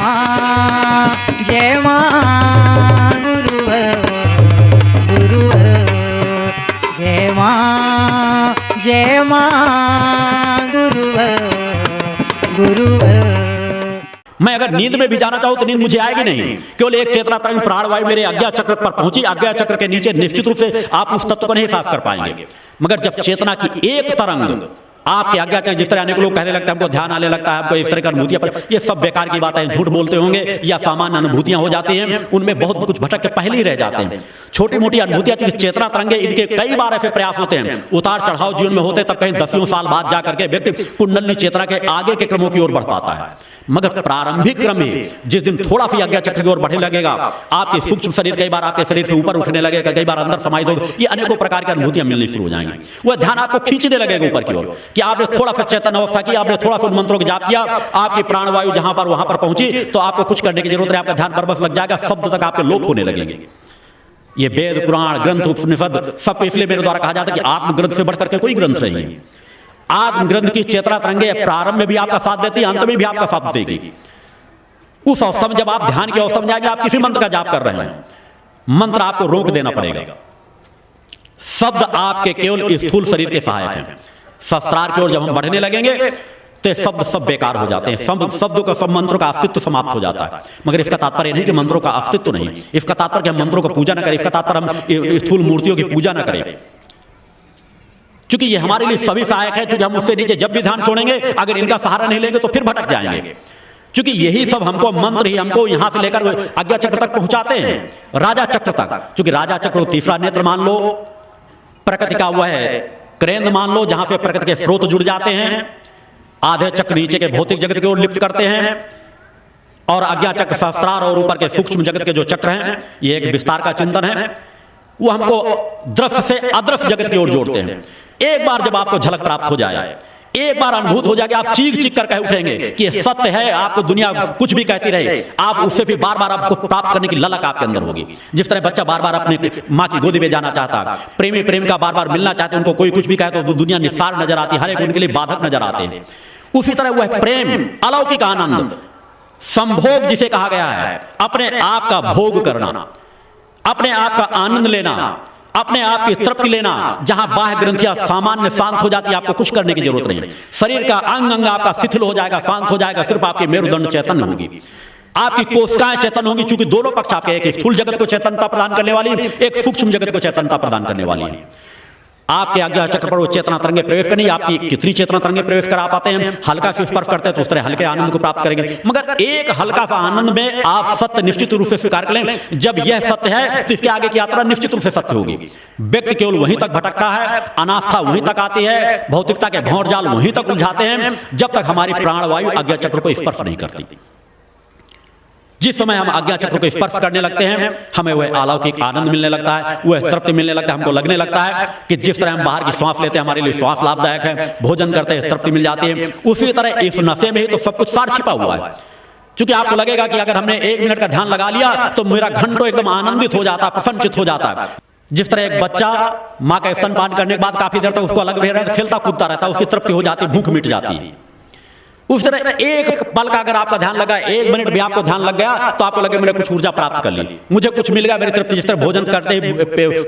माँ जय माँ गुरुवर गुरुवर जय माँ गुरुवर गुरुवर। मैं अगर नींद में भी जाना चाहूं तो नींद मुझे आएगी नहीं। केवल एक चेतना तरंग प्राणवायु मेरे आज्ञा चक्र पर पहुंची, आज्ञा चक्र के नीचे निश्चित रूप से आप उस तत्व को नहीं साफ कर पाएंगे। मगर जब चेतना की एक तरंग आपकी आज्ञा चक्र, जिस तरह अनेक लोग कहने लगते हैं हमको ध्यान आने लगता है, हमको इस तरह की अनुभूतियां, पर ये सब बेकार की बात है, झूठ बोलते होंगे या सामान्य अनुभूतियां हो जाती हैं, उनमें बहुत कुछ भटक के पहले ही रह जाते हैं। छोटी मोटी अनुभूतियां चूंकि चेतना तरंगे, इनके कई बार ऐसे प्रयास होते हैं, उतार चढ़ाव जीवन में होते, तब कहीं दसियों साल बाद जाकर के व्यक्ति कुंडली चेतना के आगे के क्रमों की ओर बढ़ पाता है। मगर प्रारंभिक क्रम में जिस दिन थोड़ा सी आज्ञा चक्र की ओर बढ़ने लगेगा, आपके सूक्ष्म शरीर कई बार आपके शरीर के ऊपर उठने लगेगा, कई बार अंदर समाहित होगा, ये अनेकों प्रकार की अनुभूतियां मिलनी शुरू हो जाएंगी। वह ध्यान आपको खींचने लगेगा ऊपर की ओर कि आपने थोड़ा सा चेतन अवस्था की, आपने थोड़ा सा मंत्रों का जाप किया, आपकी प्राणवायु जहां पर वहां पर पहुंची, तो आपको कुछ करने की जरूरत है, आपका ध्यान बरबस लग जाएगा, शब्द तक आपके लोप होने लगेंगे। ये वेद पुराण ग्रंथ उपनिषद सब इसलिए मेरे द्वारा कहा जाता है कि आत्म ग्रंथ से बढ़कर के कोई ग्रंथ नहीं है। आत्म ग्रंथ की चेतना तरंगे प्रारंभ में भी आपका साथ देती है, अंत में भी आपका साथ देगी। उस अवस्था में जब आप ध्यान की अवस्था में जाएंगे, आप किसी मंत्र का जाप कर रहे हैं, मंत्र आपको रोक देना पड़ेगा। शब्द आपके केवल स्थूल शरीर के सहायक हैं। शस्त्रार की ओर जब हम बढ़ने लगेंगे तो शब्द सब बेकार हो जाते हैं, शब्दों का, सब मंत्रों का अस्तित्व समाप्त हो जाता है। मगर इसका तात्पर्य नहीं कि मंत्रों का अस्तित्व नहीं, इसका तात्पर्य हम मंत्रों को पूजा न करें, इसका तात्पर्य हम स्थूल मूर्तियों की पूजा न करें, क्योंकि ये हमारे लिए सभी सहायक है। क्योंकि हम उससे नीचे जब भी ध्यान छोड़ेंगे, अगर इनका सहारा नहीं लेंगे तो फिर भटक जाएंगे, क्योंकि यही सब हमको मंत्र ही हमको यहां से लेकर आज्ञा चक्र तक पहुंचाते हैं, राजा चक्र तक। क्योंकि राजा चक्र तीसरा नेत्र मान लो, प्रकृति का वह है केंद्र मान लो, जहां से प्रकृति के स्रोत जुड़ जाते हैं। आधे चक्र नीचे के भौतिक जगत की ओर लिप्त करते हैं, और आज्ञा चक्र सहस्त्रार और ऊपर के सूक्ष्म जगत के जो चक्र हैं, ये एक विस्तार का चिंतन है, वो हमको दृश्य से अदृश्य जगत की ओर जोड़ते हैं। एक बार जब आपको झलक प्राप्त हो जाए, एक बार अनुभूत हो जाएगा, आप चीख चीख कर कह उठेंगे कि ये सत्य है। आपको दुनिया कुछ भी कहती रहे, आप उससे भी बार बार आपको प्राप्त करने की ललक आपके अंदर होगी। जिस तरह बच्चा बार बार अपने माँ की गोदी में जाना चाहता, प्रेमी प्रेम का बार बार मिलना चाहते, उनको कोई कुछ भी कहे तो दुनिया निस्सार नजर आती, हर एक उनके लिए बाधक नजर आते हैं। उसी तरह वह प्रेम, अलौकिक आनंद, संभोग जिसे कहा गया है, अपने आप का भोग करना, अपने आप का आनंद लेना, अपने आप की तृप्ति लेना, जहां बाह्य ग्रंथियां सामान्य शांत हो जाती है, आपको कुछ करने की जरूरत नहीं। शरीर का अंग अंग आपका शिथिल हो जाएगा, शांत हो जाएगा, सिर्फ आपकी मेरुदंड चैतन्य होगी, आपकी कोशिकाएं चेतन होंगी। चूंकि दोनों पक्ष आपके, एक स्थूल जगत को चेतनता प्रदान करने वाली, एक सूक्ष्म जगत को चेतनता प्रदान करने वाली है। आपके आज्ञा चक्र पर वो चेतना तरंगे प्रवेश करनी, आपकी कितनी चेतना तरंगे प्रवेश करा पाते हैं, हल्का से स्पर्श करते हैं तो उस तरह हल्के आनंद को प्राप्त करेंगे। मगर एक हल्का सा आनंद में आप सत्य निश्चित रूप से स्वीकार कर लें। जब यह सत्य है तो इसके आगे की यात्रा निश्चित रूप से सत्य होगी। व्यक्ति केवल वहीं तक भटकता है, अनास्था वहीं तक आती है, भौतिकता के भंवर जाल वहीं तक उलझाते हैं, जब तक हमारी प्राणवायु आज्ञा चक्र को स्पर्श नहीं करती। जिस समय हम आज्ञा चक्र को स्पर्श करने लगते हैं, हमें वह अलौकिक आनंद मिलने लगता है, वह तृप्ति मिलने लगता है। हमको लगने लगता है कि जिस तरह हम बाहर की श्वास लेते हैं, हमारे लिए श्वास लाभदायक है, भोजन करते हैं तृप्ति मिल जाती है, उसी तरह इस नशे में ही तो सब कुछ सार छिपा हुआ है। क्योंकि आपको लगेगा कि अगर हमने 1 मिनट का ध्यान लगा लिया तो मेरा घंटों एकदम आनंदित हो जाता है, प्रसन्नचित हो जाता है। जिस तरह एक बच्चा माँ का स्तनपान करने के बाद काफी देर तक उसको अलग रह रहा है, खेलता कूदता रहता है, उसकी तृप्ति हो जाती है, भूख मिट जाती है। उस तरह एक पल का अगर आपका ध्यान लगा, 1 मिनट भी आपको ध्यान लग गया तो आपको लगे मैंने कुछ ऊर्जा प्राप्त कर ली, मुझे कुछ मिल गया, मेरी तृप्ति। जिस तरह भोजन करते ही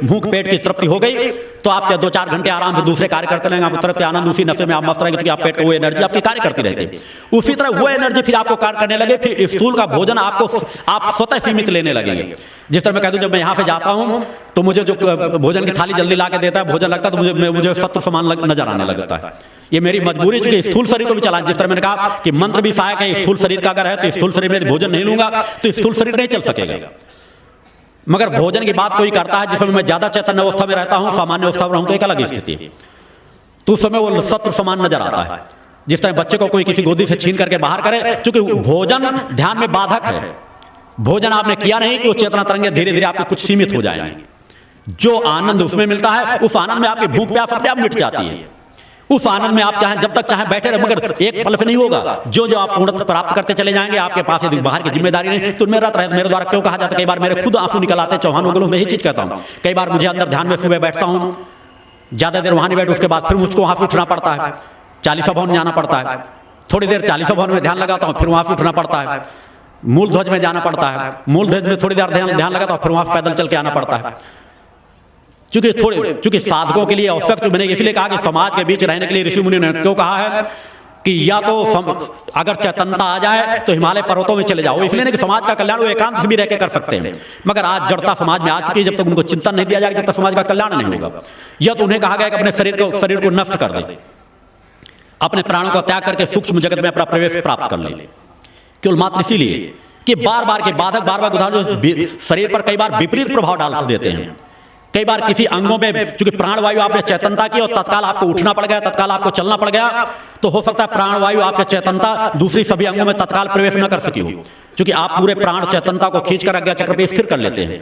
भूख पेट की तृप्ति हो गई तो आप 2-4 घंटे आराम से दूसरे कार्य करते रहेंगे, आप तृप्ति आनंद उसी नशे में आप मस्त रहेंगे, क्योंकि आप पेट को वो एनर्जी आपकी कार्य करती रहती है। उसी तरह वो एनर्जी फिर आपको कार्य करने लगे, फिर स्थूल का भोजन आपको आप स्वतः सीमित लेने लगेंगे। जिस तरह मैं कह दूं, जब मैं यहाँ से जाता हूं तो मुझे जो भोजन की थाली जल्दी ला के देता है, भोजन लगता है तो मुझे शत्रु समान नजर आने लगता है। ये मेरी मजबूरी, चूंकि स्थूल शरीर को भी चलाएं। जिस तरह मैंने कहा कि मंत्र भी सहायक है, स्थूल शरीर का अगर है तो स्थूल शरीर में भोजन नहीं लूंगा तो स्थूल शरीर नहीं चल सकेगा। मगर भोजन की बात कोई करता है जिस समय मैं ज्यादा चैतन्य अवस्था में रहता हूं, सामान्य अवस्था में रहूं तो एक अलग स्थिति है, तो उस समय वो शत्रु समान नजर आता है। जिस तरह बच्चे को कोई किसी गोदी से छीन करके बाहर करे, क्योंकि भोजन ध्यान में बाधक है, भोजन आपने किया नहीं कि वो चेतना तरंगे धीरे धीरे आपके कुछ सीमित हो जाएंगे। जो आनंद उसमें मिलता है, उस आनंद में आपकी भूख प्यास अपने आप मिट जाती है। उस आनंद में आप चाहे जब तक चाहे बैठे रहे, मगर एक पल से नहीं होगा। जो जो आप पूर्णता प्राप्त करते चले जाएंगे, आपके पास यदि बाहर की जिम्मेदारी नहीं तो मेरा मेरे द्वारा क्यों कहा जाता है, कई बार मेरे खुद आंसू निकल आते हैं। चौहान वगैरह में यही चीज कहता हूँ, कई बार मुझे अंदर ध्यान में सुबह बैठता हूँ, ज्यादा देर वहां नहीं बैठ, उसके बाद फिर मुझको वहां से उठना पड़ता है, चालीसा भवन जाना पड़ता है, थोड़ी देर चालीसा भवन में ध्यान लगाता हूँ, फिर वहां से उठना पड़ता है। मूल ध्वज में जाना पड़ता है, मूल ध्वज में थोड़ी देर ध्यान लगा तो फिर वहां से पैदल चल के आना पड़ता है। चूंकि साधकों के लिए आवश्यक, तो मैंने इसलिए कहा कि समाज के बीच रहने के लिए ऋषि मुनि ने क्यों कहा है कि या तो अगर चैतन्यता आ जाए तो हिमालय पर्वतों में चले जाओ, इसलिए नहीं कि समाज का कल्याण वो एकांत से भी रह के कर सकते हैं, मगर आज जड़ता समाज में आ चुकी है, जब तक उनको चिंतन नहीं दिया जाएगा जब तक समाज का कल्याण नहीं होगा। यह तो उन्हें कहा गया कि अपने शरीर को नष्ट कर दे, अपने प्राणों का त्याग करके सूक्ष्म जगत में अपना प्रवेश प्राप्त कर ले, केवल मात्र इसीलिए कि बार बार के बाधक बार बार उदाहरण जो शरीर पर कई बार विपरीत प्रभाव डाल देते हैं। कई बार किसी अंगों में चूंकि प्राणवायु आपने चेतनता की और तत्काल आपको उठना पड़ गया, तत्काल आपको चलना पड़ गया, तो हो सकता है प्राणवायु आपके चेतनता दूसरी सभी अंगों में तत्काल प्रवेश न कर सकी हो, क्योंकि आप पूरे प्राण चेतनता को खींचकर आज्ञा चक्र पे स्थिर कर लेते हैं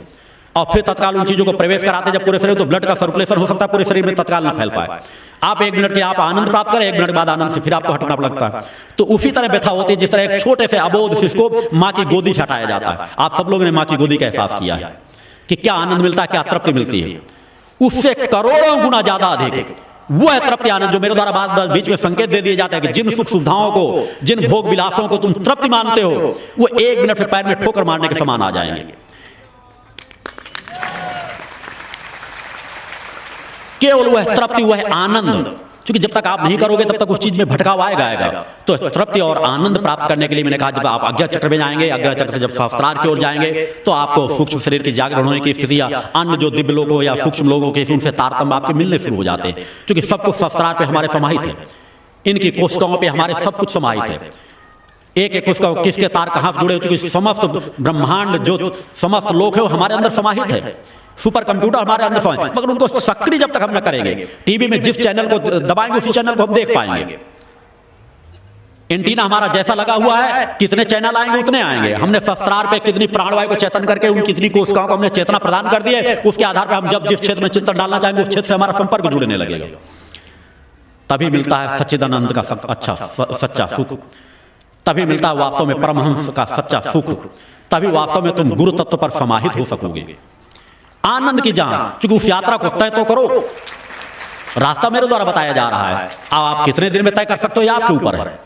और फिर तत्काल उन चीजों को प्रवेश कराते जब पूरे शरीर, तो ब्लड का सर्कुलेशन हो सकता है पूरे शरीर में तत्काल न फैल पाए। आप 1 मिनट के आप आनंद प्राप्त करें, 1 मिनट बाद आनंद से फिर आपको हटना पड़ता है। तो उसी तरह व्यथा होती है जिस तरह एक छोटे से अबोध शिशु को माँ की गोदी से हटाया जाता है। आप सब लोगों ने माँ की गोदी का एहसास किया है कि क्या आनंद मिलता है, क्या तृप्ति मिलती है, उससे करोड़ों गुना ज्यादा अधिक वह तृप्ति आनंद जो मेरे द्वारा बाद बीच में संकेत दे दिया जाता है कि जिन सुख सुविधाओं को, जिन भोग विलासों को तुम तृप्ति मानते हो, वो 1 मिनट से पैर में ठोकर मारने के समान आ जाएंगे। केवल वह तृप्ति, वह आनंद, क्योंकि जब तक आप नहीं करोगे तब तक उस चीज में भटकाव आएगा। तो तृप्ति और आनंद प्राप्त करने के लिए मैंने कहा जब आप आज्ञा चक्र में जाएंगे, आज्ञा चक्र से जब सहस्त्रार की ओर जाएंगे तो आपको सूक्ष्म शरीर की जागरण होने की स्थिति या अन्य जो दिव्य लोगों या सूक्ष्म लोगों के उनसे तारतम्य आपके मिलने शुरू हो जाते हैं, क्योंकि सब कुछ सहस्त्रार पे हमारे समाहित है, इनकी कोशिकाओं पे हमारे सब कुछ समाहित है। एक एक कोशिका किसके तार कहां जुड़े, चूंकि समस्त ब्रह्मांड जो समस्त लोक है वो हमारे अंदर समाहित है, सुपर कंप्यूटर हमारे अंदर समाहित, मगर उनको सक्रिय जब तक हम न करेंगे, टीवी में जिस चैनल को दबाएंगे उसी चैनल को हम देख पाएंगे। एंटीना हमारा जैसा लगा हुआ है, कितने चैनल आएंगे उतने आएंगे। हमने सहस्त्रार पे कितनी प्राणवायु को चेतन करके उन कितनी कोशिकाओं को हमने चेतना प्रदान कर दी है, उसके आधार पर हम जब जिस क्षेत्र में चिंतन डालना चाहेंगे उस क्षेत्र से हमारा संपर्क जुड़ने लगेगा। तभी मिलता है सच्चिदानंद का अच्छा सच्चा सुख, तभी मिलता है वास्तव में परमहंस का सच्चा सुख, तभी वास्तव में तुम गुरु तत्व पर समाहित हो सकोगे। आनंद की जहां, क्योंकि उस यात्रा को तय तो करो, रास्ता मेरे द्वारा बताया जा रहा है, आप कितने दिन में तय कर सकते हो ये आपके ऊपर है।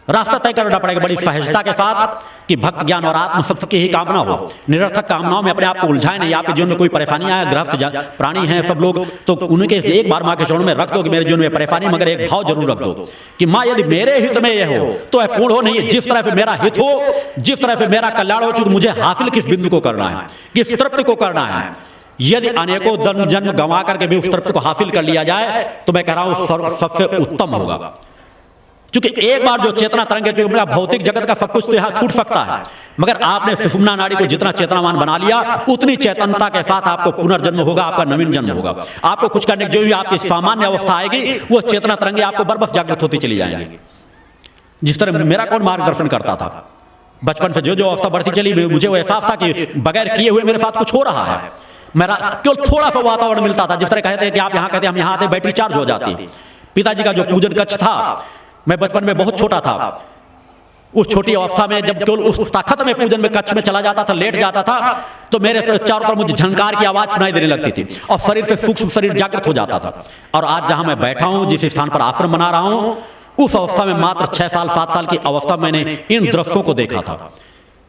रास्ता तय करना पड़ेगा बड़ी सहजता के साथ कि भक्त ज्ञान और आत्म सत्य की ही कामना हो, निरर्थक कामनाओं में अपने आप को उलझाए नहीं। आपके जीवन में कोई परेशानी आए, गृहस्थ प्राणी हैं सब लोग, तो उनके एक बार माँ के चरणों में रख दो कि मेरे जीवन में परेशानी, मगर एक भाव जरूर रख दो कि माँ यदि मेरे हित में यह हो तो यह पूर्ण हो, नहीं जिस तरह से मेरा हित हो, जिस तरह से मेरा कल्याण हो, चूंकि मुझे हासिल किस बिंदु को करना है, किस तृप्ति को करना है। यदि अनेकों जन्म गंवा करके भी उस तृप्ति को हासिल कर लिया जाए तो मैं कह रहा हूं सबसे उत्तम होगा। क्योंकि एक बार जो चेतना तरंग है, भौतिक जगत का सब कुछ तो यहां छूट सकता है, मगर आपने सुषुम्ना नाड़ी को जितना चेतनावान बना लिया उतनी चेतनता के साथ आपको पुनर्जन्म होगा, आपका नवीन जन्म होगा। आपको कुछ करने की जो भी आपकी सामान्य अवस्था आएगी वो चेतना तरंगे आपको बर्बस जागृत होती चली जाएंगी। जिस तरह मेरा कौन मार्गदर्शन करता था, बचपन से जो जो अवस्था बढ़ती चली, मुझे वो एहसास था कि बगैर किए हुए मेरे साथ कुछ हो रहा है। मेरा केवल थोड़ा सा वातावरण मिलता था, जिस तरह कहते हैं कि आप यहाँ कहते हैं हम यहाँ आते बैटरी चार्ज हो जाती। पिताजी का जो पूजन कक्ष था, मैं बचपन में बहुत छोटा था, उस छोटी अवस्था में जब केवल उस तखत में पूजन में कक्ष में चला जाता था, लेट जाता था, तो मेरे चारों तरफ मुझे झंकार की आवाज सुनाई देने लगती थी और शरीर से सूक्ष्म शरीर जागृत हो जाता था। और आज जहां मैं बैठा हूं, जिस स्थान पर आश्रम बना रहा हूं, उस अवस्था में मात्र 6 साल 7 साल की अवस्था मैंने इन दृश्यों को देखा था।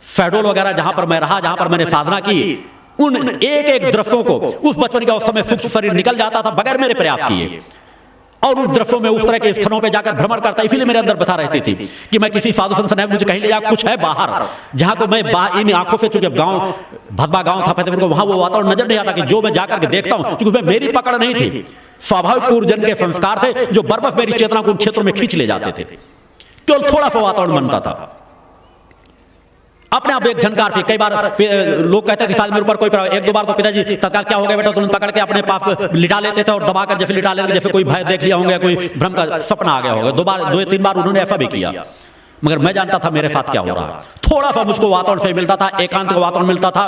शहडोल वगैरह जहां पर मैं रहा, जहां पर मैंने साधना की, उन एक एक दृश्यों को उस बचपन की अवस्था में सूक्ष्म शरीर निकल जाता था बगैर मेरे प्रयास किए, और उन दृश्यों में उस तरह के स्थानों पे जाकर भ्रमण करता। इसीलिए मेरे अंदर बता रहती थी कि मैं किसी साधु संत ने मुझे कहीं ले जा, कुछ है बाहर जहां को मैं इन आंखों से, चूंकि गांव भदबा गांव था फतेहपुर को, वहां वो वातावरण नजर नहीं आता कि जो मैं जाकर के देखता हूं, क्योंकि मेरी पकड़ नहीं थी, स्वाभाविक पूर्वजन्म के संस्कार थे जो बर्बस मेरी चेतना को उन क्षेत्रों में खींच ले जाते थे। केवल थोड़ा सा वातावरण बनता था, अपने आप एक झनकार थी। कई बार लोग कहते थे शायद मेरे ऊपर कोई 1-2 बार तो पिताजी तत्काल क्या हो गया बेटा, तुरंत पकड़ के अपने पास लिटा लेते थे और दबाकर जैसे लिटा लेते, जैसे कोई भय देख लिया होगा, कोई भ्रम का सपना आ गया होगा। 2-3 बार उन्होंने ऐसा भी किया, मगर मैं जानता था मेरे साथ क्या हो रहा है। थोड़ा सा मुझको वातावरण से मिलता था, एकांत का वातावरण मिलता था।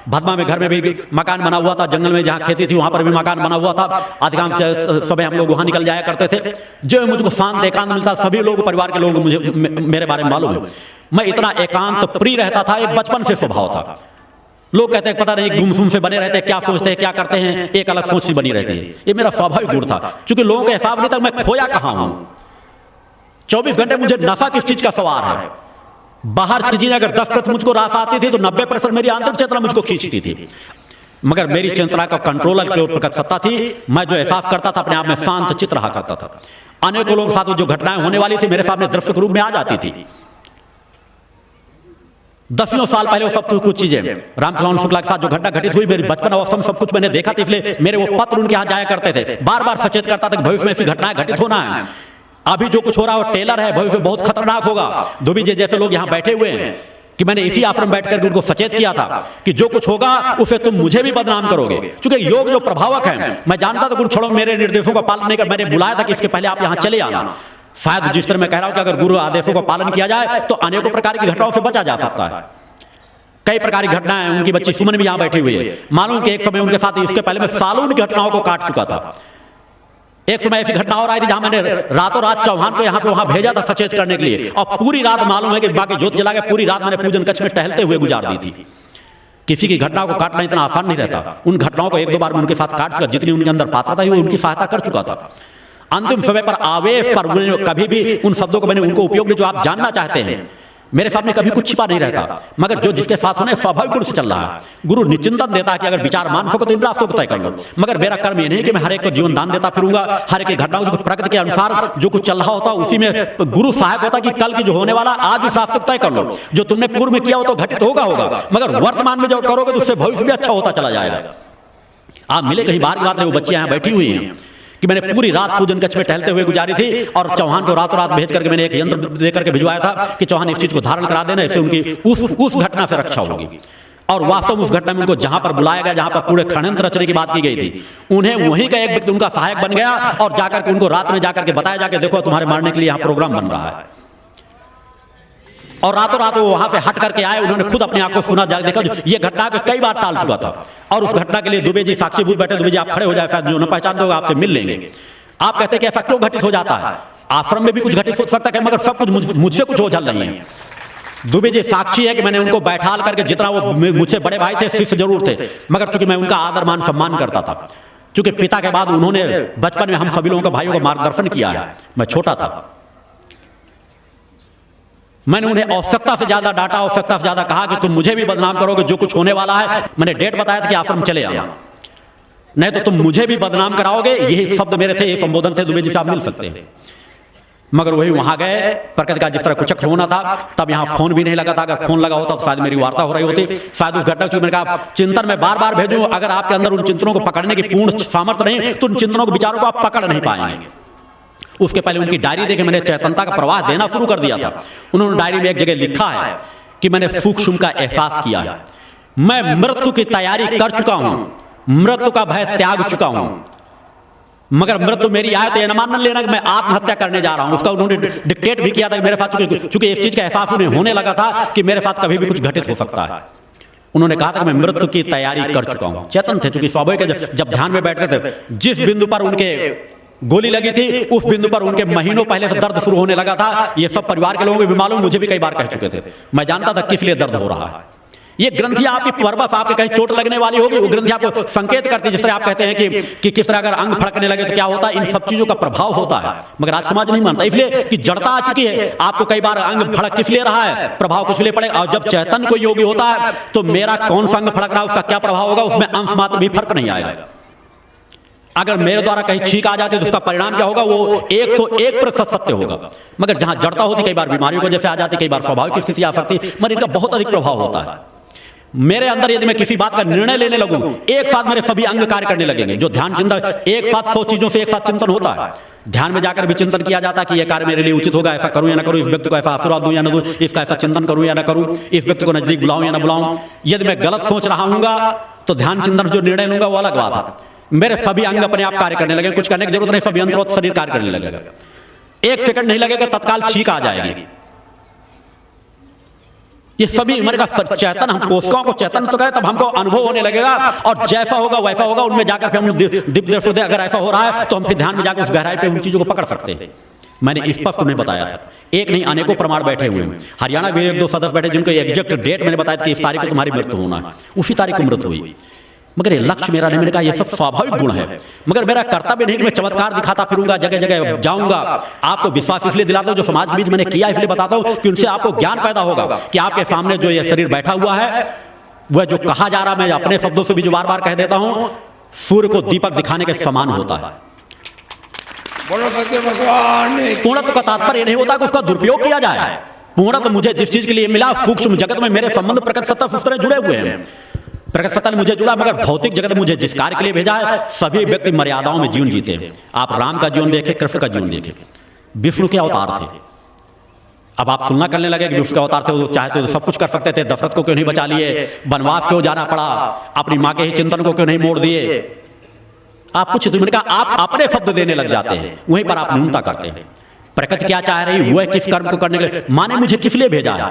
भदमा में घर में भी मकान बना हुआ था, जंगल में जहां खेती थी वहां पर भी मकान बना हुआ था। अधिकांश समय हम लोग वहां निकल जाया करते थे। जो मुझको शांत एकांत मिलता, सभी लोग परिवार के लोग मुझे मेरे बारे में मालूम है, मैं इतना एकांत प्रिय रहता था, एक बचपन से स्वभाव था। लोग कहते हैं पता नहीं गुमसुम से बने रहते हैं, क्या सोचते हैं क्या करते हैं, एक अलग सोच सी बनी रहती है। ये मेरा स्वाभाविक गुण था, क्योंकि लोगों के हिसाब नहीं था मैं खोया कहां हूं। 24 घंटे मुझे नशा किस चीज का सवार है, बाहर चीजें अगर 10% मुझको रास आती थी तो 90% मेरी आंतरिक चेतना मुझको खींचती थी। मगर मेरी चेतना का कंट्रोलर की ओर प्रकट सत्ता थी। मैं जो एहसास करता था अपने आप में शांत चित्त रहा करता था। अनेकों लोगों के साथ जो घटनाएं होने वाली थी मेरे सामने दृश्य के रूप में आ जाती थी। दसियों साल पहले वो सब कुछ चीजें रामचंद्र शुक्ला के साथ जो घटना घटित हुई मेरी बचपन अवस्था में सब कुछ मैंने देखा था, इसलिए मेरे वो पत्र उनके यहाँ जाया करते थे। बार बार सचेत करता था कि भविष्य में ऐसी घटनाएं घटित होना है। अभी जो कुछ हो रहा है वो टेलर है, भविष्य में बहुत खतरनाक होगा। दुबी जी जैसे लोग यहाँ बैठे हुए हैं कि मैंने इसी आश्रम बैठकर उनको सचेत किया था कि जो कुछ होगा उसे तुम मुझे भी बदनाम करोगे। क्योंकि योग जो प्रभावक है, मैं जानता था कि उन क्षणों मेरे निर्देशों का पालन नहीं कर, मैंने बुलाया था कि इसके पहले आप यहाँ चले आना। शायद जिस तरह मैं कह रहा हूं कि अगर गुरु आदेशों का पालन किया जाए तो अनेकों प्रकार की घटनाओं से बचा जा सकता है। कई प्रकार की घटनाएं, उनकी बच्ची सुमन भी यहां बैठी हुई है। मालूम कि एक समय उनके साथ इसके पहले मैं सालों की घटनाओं को काट चुका था। एक समय ऐसी घटना और आई थी जहां मैंने रातों रात चौहान को यहां से वहां भेजा था सचेत करने के लिए, और पूरी रात मालूम है कि बाकी ज्योत जला के पूरी रात मैंने पूजन कक्ष में टहलते हुए गुजार दी थी। किसी की घटना को काटना इतना आसान नहीं रहता। उन घटनाओं को एक दो बार मैं उनके साथ काट चुका, जितनी उनके अंदर पात्रता थी वो उनकी सहायता कर चुका था। अंतिम समय पर आवेश पर कभी भी उन शब्दों को मैंने उनको उपयोग नहीं जो आप जानना चाहते हैं। मेरे सामने कभी कुछ छिपा नहीं रहता, मगर जो जिसके साथ होने स्वाभाविक रूप से चल रहा है। गुरु निश्चिंतन देता है कि अगर विचार मान सको तो इन रास्तों को तय कर लो। मगर मेरा कर्म ये नहीं कि मैं हर एक को जीवन दान देता फिरूंगा, हर एक घटनाओं को प्रकृति के अनुसार जो कुछ चल रहा होता उसी में गुरु सहायक होता कि कल की जो होने वाला आज इस रास्ते को तय कर लो। जो तुमने पूर्व में किया हो तो घटित होगा, मगर वर्तमान में जो करोगे तो उससे भविष्य भी अच्छा होता चला जाएगा। आप मिले कहीं बाहर की बात नहीं, वो बच्चियां यहाँ बैठी हुई हैं कि मैंने पूरी रात पूजन कक्ष में टहलते हुए गुजारी थी, और चौहान को रातों रात भेज करके मैंने एक यंत्र देकर के भिजवाया था कि चौहान इस चीज को धारण करा देना, इससे उनकी उस घटना से रक्षा होगी। और वास्तव में उस घटना में उनको जहां पर बुलाया गया, जहां पर पूरे षड्यंत्र रचने की बात की गई थी, उन्हें वहीं का एक व्यक्ति उनका सहायक बन गया और जाकर के उनको रात में जाकर के बताया जाके देखो तुम्हारे मारने के लिए यहाँ प्रोग्राम बन रहा है। और रातों रात वो वहां से हट करके आए। उन्होंने खुद अपने आप को सुना, देखा ये घटना को कई बार टाल चुका था, और उस घटना के लिए दुबे जी साक्षीभूत बैठे। दुबे जी आप खड़े हो जाए, शायद जो न पहचानते हो आपसे मिल लेंगे। आप कहते हैं कि ऐसा क्यों घटित हो जाता है? आश्रम में भी कुछ घटित हो सकता है, मगर सब कुछ मुझसे कुछ हो चल रही है। दुबे जी साक्षी है कि मैंने उनको बैठाल करके, जितना वो मुझसे बड़े भाई थे, शिष्य जरूर थे, मगर चूंकि मैं उनका आदर मान सम्मान करता था, चूंकि पिता के बाद उन्होंने बचपन में हम सभी लोगों का भाइयों को मार्गदर्शन किया है, मैं छोटा था, मैंने उन्हें आवश्यकता से ज्यादा डांटा, आवश्यकता से ज्यादा कहा कि तुम मुझे भी बदनाम करोगे, जो कुछ होने वाला है। मैंने डेट बताया था कि आश्रम चले आना, नहीं तो तुम मुझे भी बदनाम कराओगे। यही शब्द मेरे थे, ये संबोधन थे। दुबे जी साहब मिल सकते हैं, मगर वही वहां गए। प्रकृति का जिस तरह कुचक्र होना था, तब यहाँ फोन भी नहीं लगा था। अगर फोन लगा होता तो शायद मेरी वार्ता हो रही होती, शायद उस घटना को मैंने कहा चिंतन में बार बार भेजूं। अगर आपके अंदर उन चिंतनों को पकड़ने की पूर्ण सामर्थ्य नहीं तो उन चिंतनों को, विचारों को आप पकड़ नहीं पाएंगे। उसके पहले उनकी डायरी देके मैंने चैतन्यता का प्रवाह देना शुरू कर दिया था। उन्होंने डायरी में एक जगह लिखा है कि मैंने सूक्ष्म का एहसास किया है, मैं मृत्यु की तैयारी कर चुका हूं, मृत्यु का भय त्याग चुका हूं, मगर मृत्यु मेरी आए तो यह न मान लेना कि मैं आत्महत्या करने जा रहा हूं। उसका उन्होंने डिक्टेट भी किया था कि मेरे साथ, चूंकि इस चीज का एहसास उन्हें होने लगा था कि मेरे साथ कभी भी कुछ घटित हो सकता है। उन्होंने कहा था कि मैं मृत्यु की तैयारी कर चुका हूं। चेतन थे, चूंकि स्वाभाविक है, जब ध्यान में बैठते थे, जिस बिंदु पर उनके गोली लगी थी उस बिंदु पर उनके महीनों पहले से दर्द शुरू होने लगा था। ये सब परिवार के लोगों को भी मालूम, मुझे भी कई बार कह चुके थे। मैं जानता था किस लिए दर्द हो रहा है। ये ग्रंथियां आपकी परबस, आपके कहीं चोट लगने वाली होगी, वो ग्रंथि आपको संकेत करती है। जिस तरह आप कहते हैं कि किस तरह अगर अंग फड़कने लगे तो क्या होता है, इन सब चीजों का प्रभाव होता है, मगर आज समाज नहीं मानता, इसलिए कि जड़ता आ चुकी है। आपको कई बार अंग फड़क किस लिए रहा है, प्रभाव किस लिए पड़ेगा। और जब चैतन्य कोई योगी होता है तो मेरा कौन सा अंग फड़क रहा है, उसका क्या प्रभाव होगा, उसमें अंश मात्र भी फर्क नहीं आएगा। अगर मेरे द्वारा कहीं छींक आ जाती है तो उसका परिणाम क्या होगा, वो 101% सत्य होगा। मगर जहां जड़ता होती, कई बार बीमारियों को जैसे आ जाती, कई बार स्वाभाविक स्थिति आ सकती, मगर इनका बहुत अधिक प्रभाव होता है। मेरे अंदर यदि मैं किसी बात का निर्णय लेने लगूं, एक साथ मेरे सभी अंग कार्य करने लगेंगे। जो ध्यान चिंतन, एक साथ 100 चीजों से एक साथ चिंतन होता है। ध्यान में जाकर भी चिंतन किया जाता है कि यह कार्य मेरे लिए उचित होगा, ऐसा करूं या ना करूं, इस व्यक्ति को ऐसा आशीर्वाद दूं या ना दूं, इसका ऐसा चिंतन करूं या ना करूं, इस व्यक्ति को नजदीक बुलाऊं या ना बुलाऊं। यदि मैं गलत सोच रहा हूंगा तो ध्यान चिंतन जो निर्णय लूंगा वो अलग बात है। मेरे सभी अंग अपने आप कार्य करने लगे, कुछ करने की जरूरत नहीं, सभी अंतरोक्त शरीर कार्य करने लगेगा। 1 सेकंड नहीं लगेगा, तत्काल छींक आ जाएगी। ये सभी मैंने कहा चैतन, हम कोशिकाओं को चैतन तो करें तब हमको अनुभव होने लगेगा, और जैसा होगा वैसा होगा। उनमें जाकर फिर हम दिव्य दृष्टि, अगर ऐसा हो रहा है तो हम फिर ध्यान में जाकर उस गहराई पे उन चीजों को पकड़ सकते हैं। मैंने स्पष्ट उन्हें बताया था, एक नहीं अनेकों प्रमाण बैठे हुए हैं। हरियाणा में 1-2 सदस्य बैठे जिनको एग्जैक्ट डेट मैंने बताया कि इस तारीख को तुम्हारी मृत्यु होना है, उसी तारीख को मृत्यु हुई। मगर ये लक्ष्य मेरा नहीं। मैंने कहा ये सब स्वाभाविक गुण है, मगर मेरा कर्तव्य नहीं कि मैं चमत्कार दिखाता फिरूंगा, जगह जगह जाऊंगा। आपको विश्वास इसलिए दिलाता हूं, जो समाज बीच मैंने किया इसलिए बताता हूं कि उनसे आपको ज्ञान पैदा होगा कि आपके सामने जो ये शरीर बैठा हुआ है, वह जो कहा जा रहा, मैं अपने शब्दों से भी जो बार बार कह देता हूं, सूर्य को दीपक दिखाने के समान होता है। पूर्णत्व का तात्पर्य नहीं होता कि उसका दुरुपयोग किया जाए। पूर्णत्व मुझे जिस चीज के लिए मिला, सूक्ष्म जगत में मेरे संबंध प्रकट सत्ता से उस तरह जुड़े हुए हैं, प्रकट सत्ता ने मुझे जुड़ा, मगर भौतिक जगत मुझे जिस कार्य के लिए भेजा है, सभी व्यक्ति मर्यादाओं में जीवन जीते हैं। आप राम का जीवन देखें, कृष्ण का जीवन देखें, विष्णु के अवतार थे। अब आप तुलना करने लगे कि विष्णु के अवतार थे, वो चाहते तो सब कुछ कर सकते थे, दशरथ को क्यों नहीं बचा लिए, वनवास क्यों जाना पड़ा, अपनी माँ के ही चिंतन को क्यों नहीं मोड़ दिए। आप कुछ मैंने कहा आप अपने शब्द देने लग जाते हैं, वहीं पर आप न्यूनता करते हैं। प्रकृति क्या चाह रही, वह किस कर्म को करने के लिए, माँ ने मुझे किस लिए भेजा है,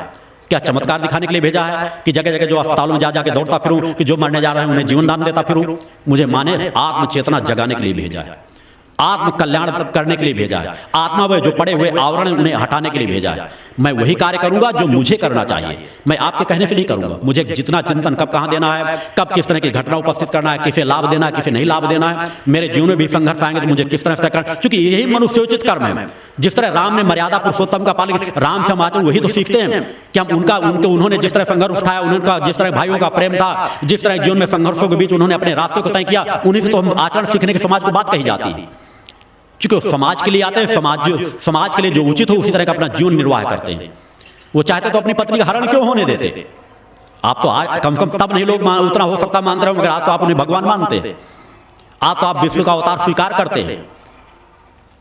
क्या चमत्कार दिखाने के लिए भेजा है कि जगह जगह जो अस्पतालों में जा जाके दौड़ता फिरूं, कि जो मरने जा रहे हैं उन्हें जीवन दान देता फिरूं। मुझे माँ ने आत्म चेतना जगाने के लिए भेजा है, आत्म कल्याण करने के लिए भेजा है, आत्मा में जो पड़े हुए आवरण उन्हें हटाने के लिए भेजा है। मैं वही कार्य करूंगा जो मुझे करना चाहिए, मैं आपके कहने से नहीं करूंगा। मुझे जितना चिंतन कब कहां देना है, कब किस तरह की घटना उपस्थित करना है, किसे लाभ देना है, किसे नहीं लाभ देना है, मेरे जीवन में भी संघर्ष आएंगे तो मुझे किस तरह से करना, क्योंकि यही मनुष्योचित कर्म है। जिस तरह राम ने मर्यादा पुरुषोत्तम का पालन किया, राम से हम आचरण वही तो सीखते हैं कि हम उन्होंने जिस तरह संघर्ष उठाया, उनका जिस तरह भाइयों का प्रेम था, जिस तरह जीवन में संघर्षों के बीच उन्होंने अपने रास्ते को तय किया, उन्हीं से तो हम आचरण सीखने की समाज को बात कही जाती है। क्योंकि समाज के लिए आते हैं, समाज के लिए जो उचित हो उसी तरह का अपना जीवन निर्वाह करते हैं। वो चाहते तो अपनी पत्नी का हरण क्यों होने देते। आप तो आज कम से कम तब नहीं लोग उतना हो सकता मानते रहो, मगर आज तो आप उन्हें भगवान मानते हैं, आज तो आप विष्णु का अवतार स्वीकार करते हैं।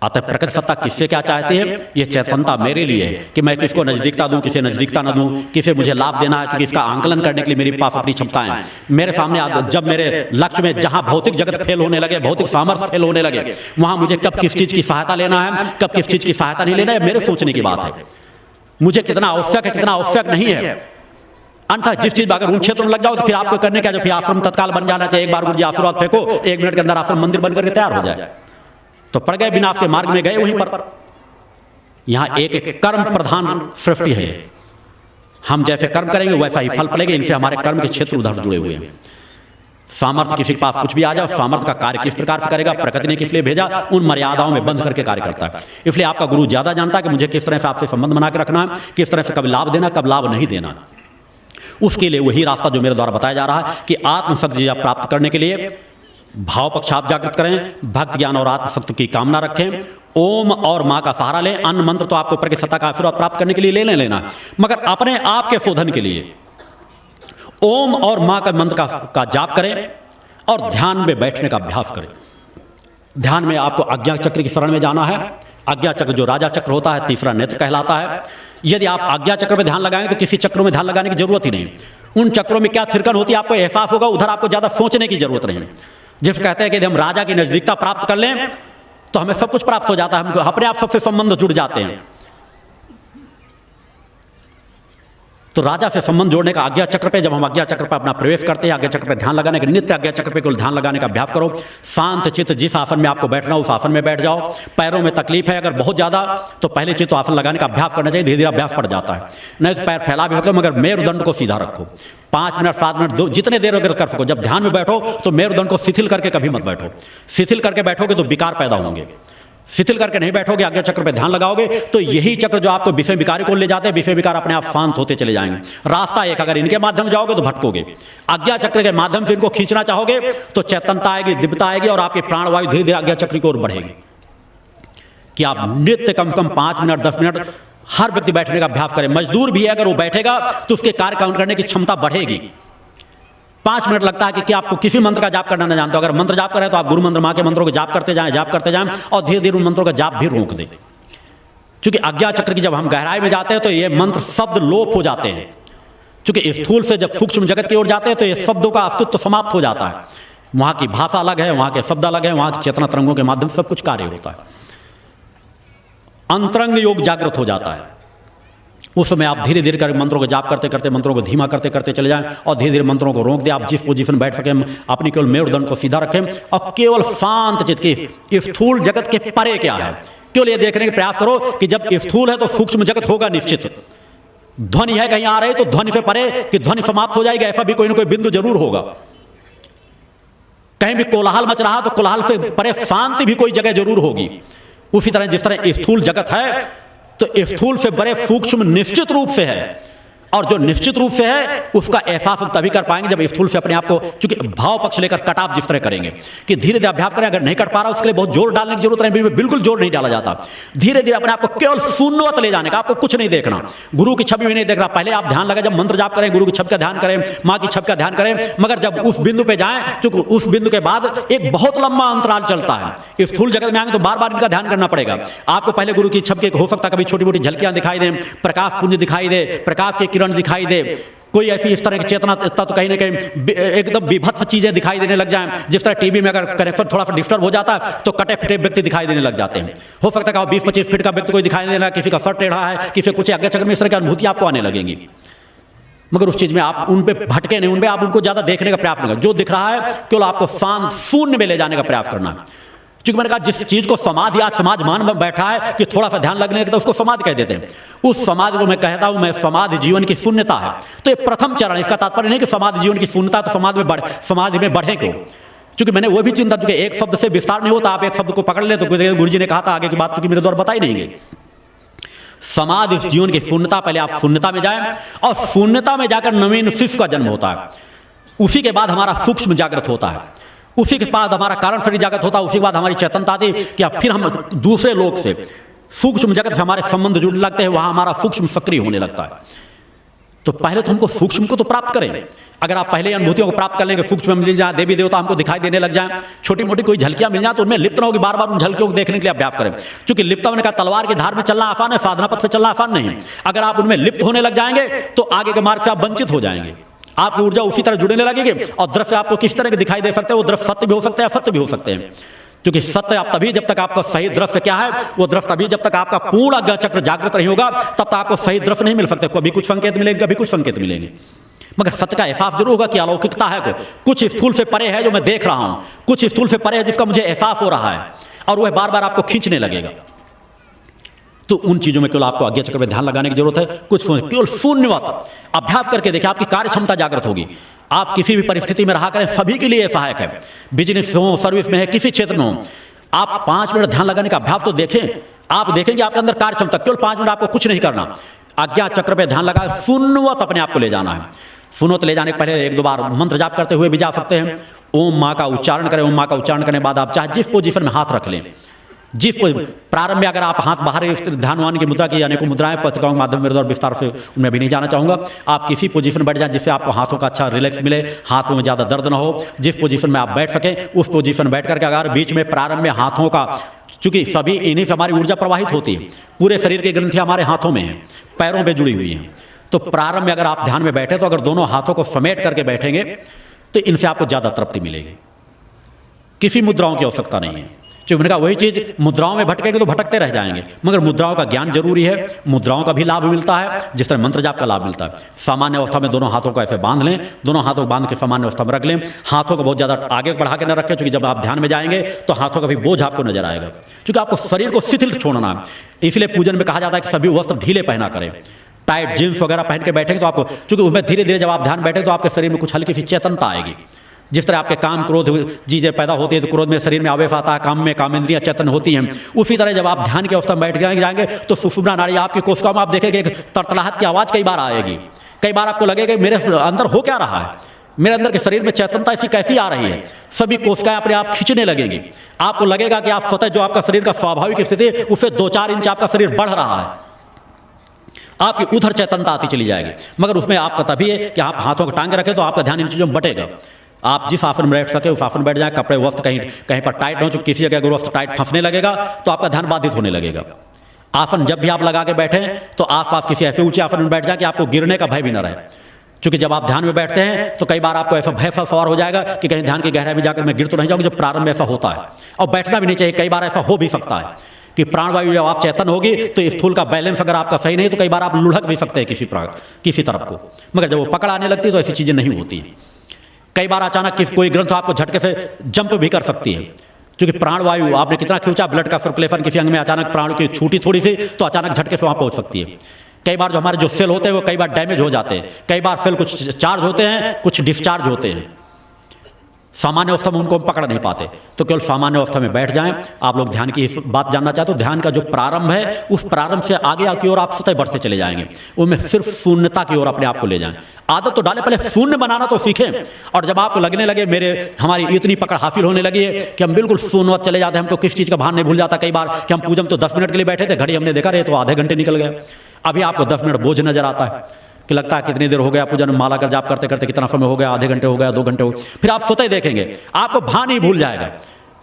अतः प्रकृति सत्ता किससे क्या चाहती है, ये चेतनता मेरे लिए है कि मैं किसको नजदीकता दूं, किसे नजदीकता न दूं, किसे मुझे लाभ देना है, क्योंकि इसका आंकलन करने के लिए मेरे पास अपनी क्षमताएं हैं। मेरे सामने जब मेरे लक्ष्य में जहां भौतिक जगत फेल होने लगे, भौतिक सामर्थ्य फेल होने लगे, वहां मुझे कब किस चीज की सहायता लेना है, कब किस चीज की सहायता नहीं लेना है, मेरे सोचने की बात है। मुझे कितना आवश्यक है, कितना आवश्यक नहीं है। अन्यथा जिस चीज अगर उन क्षेत्रों में लग जाओ तो फिर आपको करने क्या, जो फिर आश्रम तत्काल बन जाना चाहिए। एक बार गुरु जी आशीर्वाद फेंको, 1 मिनट के अंदर आश्रम मंदिर बनकर के तैयार हो जाए, तो पड़ गए विनाश के मार्ग में, गए वहीं पर। यहां एक एक कर्म प्रधान सृष्टि है, हम जैसे कर्म करेंगे वैसा ही फल पड़ेगा। इनसे हमारे कर्म के क्षेत्र उधर जुड़े हुए हैं। सामर्थ्य किसी के पास कुछ भी आ जाए, सामर्थ्य का कार्य किस प्रकार से करेगा, प्रकृति ने किस लिए भेजा, उन मर्यादाओं में बंध करके कार्य करता है। इसलिए आपका गुरु ज्यादा जानता है कि मुझे किस तरह से आपसे संबंध बना के रखना है, किस तरह से कब लाभ देना, कब लाभ नहीं देना। उसके लिए वही रास्ता जो मेरे द्वारा बताया जा रहा है कि आत्मशक्ति प्राप्त करने के लिए भाव पक्ष आप जागृत करें, भक्त ज्ञान और आत्मशक्ति की कामना रखें, ओम और मां का सहारा लें। अन्य मंत्र तो आपको प्रकृति सत्ता का आशीर्वाद प्राप्त करने के लिए लेना, मगर अपने आप के शोधन के लिए ओम और मां का मंत्र का जाप करें और ध्यान में बैठने का अभ्यास करें। ध्यान में आपको आज्ञा चक्र की शरण में जाना है। आज्ञा चक्र जो राजा चक्र होता है, तीसरा नेत्र कहलाता है। यदि आप आज्ञा चक्र में ध्यान लगाएंगे तो किसी चक्रों में ध्यान लगाने की जरूरत ही नहीं। उन चक्रों में क्या थिरकन होती है आपको एहसास होगा, उधर आपको ज्यादा सोचने की जरूरत नहीं। जिस कहते हैं कि यदि हम राजा की नजदीकता प्राप्त कर लें तो हमें सब कुछ प्राप्त हो जाता है, हम अपने आप सबसे संबंध जुड़ जाते हैं। तो राजा से संबंध जोड़ने का आज्ञा चक्र पे, जब हम आज्ञा चक्र पे अपना प्रवेश करते हैं, आज्ञा चक्र पे ध्यान लगाने के, नित्य आज्ञा चक्र पे केवल ध्यान लगाने का अभ्यास करो। शांत चित्त जिस आसन में आपको बैठना उस आसन में बैठ जाओ। पैरों में तकलीफ है अगर बहुत ज्यादा, तो पहले चित्त आसन लगाने का अभ्यास करना चाहिए, धीरे धीरे अभ्यास पड़ जाता है। नहीं तो पैर फैला भी होगा, मगर मेरुदंड को सीधा रखो। 5 मिनट 7 मिनट जितने देर अगर कर सको। जब ध्यान में बैठो तो मेरुदंड को शिथिल करके कभी मत बैठो। शिथिल करके बैठोगे तो विकार पैदा होंगे। शिथिल करके नहीं बैठोगे, आज्ञा चक्र पे ध्यान लगाओगे तो यही चक्र जो आपको विषय विकार को ले जाते हैं, विषय विकार अपने आप शांत होते चले जाएंगे। रास्ता एक, अगर इनके माध्यम जाओगे तो भटकोगे। आज्ञा चक्र के माध्यम से इनको खींचना चाहोगे तो चैतन्यता आएगी, दिव्यता आएगी और आपकी प्राणवायु धीरे धीरे आज्ञा चक्र की ओर बढ़ेगी। कि आप नित्य कम से कम 5 मिनट 10 मिनट हर व्यक्ति बैठने का अभ्यास करें। मजदूर भी है, अगर वो बैठेगा तो उसके कार्य काउंट करने की क्षमता बढ़ेगी। 5 मिनट लगता है कि आपको किसी मंत्र का जाप करना न जानते हो, अगर मंत्र जाप करें तो आप गुरु मंत्र मां के मंत्रों को जाप करते जाएं और धीरे धीरे उन मंत्रों का जाप भी रोक दें। क्योंकि आज्ञा चक्र की जब हम गहराई में जाते हैं तो ये मंत्र शब्द लोप हो जाते हैं। क्योंकि स्थूल से जब सूक्ष्म जगत की ओर जाते हैं तो ये शब्दों का अस्तित्व समाप्त हो जाता है। वहां की भाषा अलग है, वहां के शब्द अलग है, वहां की चेतना तरंगों के माध्यम से सब कुछ कार्य होता है। अंतरंग योग जागृत हो जाता है। उस समय आप धीरे धीरे कर मंत्रों को जाप करते करते, मंत्रों को धीमा करते करते चले जाएं और धीरे धीरे मंत्रों को रोक दें। आप जिस पोजीशन में बैठ सकें, अपनी केवल मेरुदंड को सीधा रखें और केवल शांत चित्त की स्थूल जगत के परे क्या है केवल ये देखने का प्रयास करो कि जब स्थूल है तो सूक्ष्म जगत होगा निश्चित। ध्वनि है कहीं आ रही तो ध्वनि से परे कि ध्वनि समाप्त हो जाएगी, ऐसा भी कोई ना कोई बिंदु जरूर होगा। कहीं भी कोलाहल मच रहा तो कोलाहल से परे शांति भी कोई जगह जरूर होगी। उसी तरह जिस तरह स्थूल जगत है तो स्थूल से बड़े सूक्ष्म निश्चित रूप से है, और जो निश्चित रूप से है उसका एहसास हम तभी कर पाएंगे जब स्थूल से अपने आप को, चूंकि भाव पक्ष लेकर कटाव जिस तरह करेंगे कि धीरे धीरे अभ्यास करें। अगर नहीं कर पा रहा उसके लिए बहुत जोर डालने की जरूरत नहीं, बिल्कुल जोर नहीं डाला जाता। धीरे धीरे अपने आप को केवल शून्यवत ले जाने का, आपको कुछ नहीं देखना, गुरु की छवि भी नहीं देखना। पहले आप ध्यान लगा, जब मंत्र जाप करें गुरु की छवि का ध्यान करें, माँ की छवि का ध्यान करें, मगर जब उस बिंदु पे जाएं, चूंकि उस बिंदु के बाद एक बहुत लंबा अंतराल चलता है। स्थूल जगत में आएंगे तो बार बार इनका ध्यान करना पड़ेगा आपको। पहले गुरु की छवि के हो सकता कभी छोटी मोटी झलकियां दिखाई दें, प्रकाश पुंज दिखाई दे, प्रकाश की किरण दिखाई दे, कोई ऐसी इस तरह की चेतना तत्व कहीं ना कहीं एकदम विभत्स चीजें दिखाई देने लग जाएं। जिस तरह टीवी में अगर कनेक्शन थोड़ा सा डिस्टर्ब हो जाता है तो कटे फिटे व्यक्ति दिखाई देने लग जाते हैं। हो सकता है 20-25 फीट का व्यक्ति कोई दिखाई नहीं दे रहा, किसी का सर टेढ़ा है, किसी कुछ आज्ञा चक्र में इस तरह की अनुभूति आपको आने लगेंगी। मगर उस चीज में आप उन पे भटके नहीं, उनपे आप उनको ज्यादा देखने का प्रयास नहीं करना। जो दिख रहा है केवल आपको शांत शून्य में ले जाने का प्रयास करना है। क्योंकि मैंने कहा जिस चीज को समाधि आज समाज मान में बैठा है कि थोड़ा सा ध्यान लगने लगता है उसको समाधि कह देते हैं। उस समाधि को मैं कहता हूं मैं समाधि जीवन की शून्यता है। तो ये प्रथम चरण, इसका तात्पर्य नहीं कि समाधि जीवन की शून्यता तो समाधि में बढ़े क्यों, क्योंकि मैंने वो भी चिंता, चूंकि एक शब्द से विस्तार नहीं होता। आप एक शब्द को पकड़ ले तो गुरु जी ने कहा था, आगे की बात चूंकि मेरे द्वारा बताई नहीं गई। समाधि जीवन की शून्यता, पहले आप शून्यता में जाएं और शून्यता में जाकर नवीन शिष्य का जन्म होता है। उसी के बाद हमारा सूक्ष्म जागृत होता है, उसी के बाद हमारा कारण शरीर जागृत होता है, उसी के बाद हमारी चेतनता आती कि अब फिर हम दूसरे लोक से सूक्ष्म जगत से हमारे संबंध जुड़ने लगते हैं, वहां हमारा सूक्ष्म सक्रिय होने लगता है। तो पहले तो हमको सूक्ष्म को तो प्राप्त करें। अगर आप पहले अनुभूतियों को प्राप्त कर लेंगे, सूक्ष्म मिल जाए, देवी देवता हमको दिखाई देने लग जाए, छोटी मोटी कोई झलकियां मिल जाए तो उनमें लिप्त न होगी, बार बार उन झलकियों को देखने के लिए अभ्यास करें। क्योंकि लिप्त होने का तलवार की धार में चलना आसान है, साधना पथ पे चलना आसान नहीं। अगर आप उनमें लिप्त होने लग जाएंगे तो आगे के मार्ग से आप वंचित हो जाएंगे, आपकी ऊर्जा उसी तरह जुड़ने लगेगी। और दृश्य आपको किस तरह के दिखाई दे सकते हैं, वो दृश्य सत्य भी हो सकते हैं, असत्य भी हो सकते हैं। क्योंकि सत्य आप तभी, जब तक आपका सही दृश्य क्या है, वो दृश्य तभी, जब तक आपका पूर्ण आज्ञा चक्र जागृत नहीं होगा तब तक आपको सही दृश्य नहीं मिल सकते। कभी कुछ संकेत मिलेंगे, कभी कुछ संकेत मिलेंगे, मगर सत्य का एहसास जरूर होगा कि अलौकिकता है, कुछ स्थूल से परे है जो मैं देख रहा हूं, कुछ स्थूल से परे है जिसका मुझे एहसास हो रहा है, और वह बार बार आपको खींचने लगेगा। तो उन चीजों में केवल आपको आज्ञा चक्र में ध्यान लगाने की जरूरत है। कुछ केवल शून्यवत अभ्यास करके देखिए, आपकी कार्य क्षमता जागृत होगी। आप किसी भी परिस्थिति में रहा करें, सभी के लिए सहायक है। बिजनेस हो, सर्विस में है, किसी क्षेत्र में हो, आप 5 मिनट ध्यान लगाने का अभ्यास तो देखें। आप देखेंगे आपके अंदर कार्य क्षमता, केवल 5 मिनट आपको कुछ नहीं करना, आज्ञा चक्र पे ध्यान लगा शून्यवत अपने आप को ले जाना है। शून्यवत ले जाने के पहले 1-2 बार मंत्र जाप करते हुए भी जा सकते हैं। ओम माँ का उच्चारण करें। ओम माँ का उच्चारण करने के बाद आप चाहे जिस पोजीशन में हाथ रख लें, जिस प्रारंभ में अगर आप हाथ बाहर ध्यानवान की मुद्रा की अनेकों मुद्राएं पत्रिकाओं के माध्यम मेरे द्वारा विस्तार से उनमें भी नहीं जाना चाहूंगा। आप किसी पोजीशन में बैठ जाएं जिससे आपको हाथों का अच्छा रिलैक्स मिले, हाथों में ज़्यादा दर्द ना हो। जिस पोजीशन में आप बैठ सकें उस पोजीशन में बैठ करके अगर बीच में प्रारंभ में हाथों का, चूंकि सभी इन्हीं से हमारी ऊर्जा प्रवाहित होती है, पूरे शरीर की ग्रंथियां हमारे हाथों में हैं, पैरों पर जुड़ी हुई हैं। तो प्रारंभ में अगर आप ध्यान में बैठे तो अगर दोनों हाथों को समेट करके बैठेंगे तो इनसे आपको ज़्यादा तृप्ति मिलेगी। किसी मुद्राओं की आवश्यकता नहीं है। क्योंकि मैंने कहा वही चीज, मुद्राओं में भटकेंगे तो भटकते रह जाएंगे, मगर मुद्राओं का ज्ञान जरूरी है। मुद्राओं का भी लाभ मिलता है जिस तरह मंत्र जाप का लाभ मिलता है। सामान्य अवस्था में दोनों हाथों को ऐसे बांध लें, दोनों हाथों को बांध के सामान्य अवस्था में रख लें। हाथों को बहुत ज़्यादा आगे बढ़ा के न रखें, क्योंकि जब आप ध्यान में जाएंगे तो हाथों का भी बोझ आपको नजर आएगा। क्योंकि आपको शरीर को शिथिल छोड़ना है, इसलिए पूजन में कहा जाता है कि सभी वस्त्र ढीले पहना करें। टाइट जींस वगैरह पहन के बैठेंगे तो आपको, क्योंकि उसमें धीरे धीरे जब आप ध्यान बैठे तो आपके शरीर में कुछ हल्की सी चेतनता आएगी। जिस तरह आपके काम क्रोध चीजें पैदा होती है तो क्रोध में शरीर में आवेश आता है, काम में कामेंद्रियां चेतन होती हैं। उसी तरह जब आप ध्यान की अवस्था में बैठ जाएंगे तो सुषुम्ना नाड़ी आपकी कोशिकाओं में आप देखेंगे एक तड़तड़ाहट की आवाज कई बार आएगी। कई बार आपको लगेगा मेरे अंदर हो क्या रहा है, मेरे अंदर के शरीर में चेतनता ऐसी कैसी आ रही है। सभी कोशिकाएं अपने आप खींचने लगेंगी। आपको लगेगा कि आप स्वतः जो आपका शरीर का स्वाभाविक स्थिति है उससे 2-4 इंच आपका शरीर बढ़ रहा है। आपकी उधर चेतनता आती चली जाएगी। मगर उसमें आपका तभी है कि आप हाथों को टांग रखें तो आपका ध्यान इन चीजों में बटेगा। आप जिस आसन में बैठ सके उस आसन में बैठ जाए। कपड़े वस्त्र कहीं पर टाइट हो, किसी जगह अगर वस्त्र टाइट फंसने लगेगा तो आपका ध्यान बाधित होने लगेगा। आसन जब भी आप लगा के बैठे तो आसपास किसी ऐसे ऊंचे आसन में बैठ जाए कि आपको गिरने का भय भी न रहे। क्योंकि जब आप ध्यान में बैठते हैं तो कई बार आपको ऐसा भय सवार हो जाएगा कि कहीं ध्यान की गहराई में जाकर मैं गिर तो नहीं जाऊंगा। जब प्रारंभ में ऐसा होता है, और बैठना भी नहीं चाहिए, कई बार ऐसा हो भी सकता है कि प्राणवायु जब आप चेतन होगी तो स्थूल का बैलेंस अगर आपका सही नहीं तो कई बार आप लुढ़क भी सकते हैं किसी तरफ को। मगर जब वो पकड़ आने लगती है तो ऐसी चीजें नहीं होती हैं। कई बार अचानक कोई ग्रंथ आपको झटके से जंप भी कर सकती है, क्योंकि प्राणवायु आपने कितना खींचा, ब्लड का सर्कुलेशन किसी अंग में अचानक प्राण की छूटी थोड़ी सी तो अचानक झटके से वहां पहुंच सकती है। कई बार जो हमारे जो सेल होते हैं वो कई बार डैमेज हो जाते हैं, कई बार सेल कुछ चार्ज होते हैं, कुछ डिस्चार्ज होते हैं। सामान्य अवस्था में उनको हम पकड़ नहीं पाते। तो केवल सामान्य अवस्था में बैठ जाएं। आप लोग ध्यान की बात जानना चाहते हो, ध्यान का जो प्रारंभ है उस प्रारंभ से आगे की ओर आप सतह बढ़ते चले जाएंगे, उनमें सिर्फ शून्यता की ओर अपने आप को ले जाएं। आदत तो डालें, पहले शून्य बनाना तो सीखें। और जब आपको लगने लगे हमारी इतनी पकड़ हासिल होने लगी है कि हम बिल्कुल शून्यवत चले जाते हैं, हमको किस चीज़ का भान नहीं भूल जाता कई बार कि हम पूजा में तो 10 मिनट के लिए बैठे थे, घड़ी हमने देखा रहे तो आधे घंटे निकल गए। अभी आपको 10 मिनट बोझ नजर आता है कि लगता है कितनी देर हो गया पूजन माला का जाप करते करते, कितना समय हो गया, आधे घंटे हो गया, 2 घंटे हो गए। फिर आप स्वतः देखेंगे आपको भान ही भूल जाएगा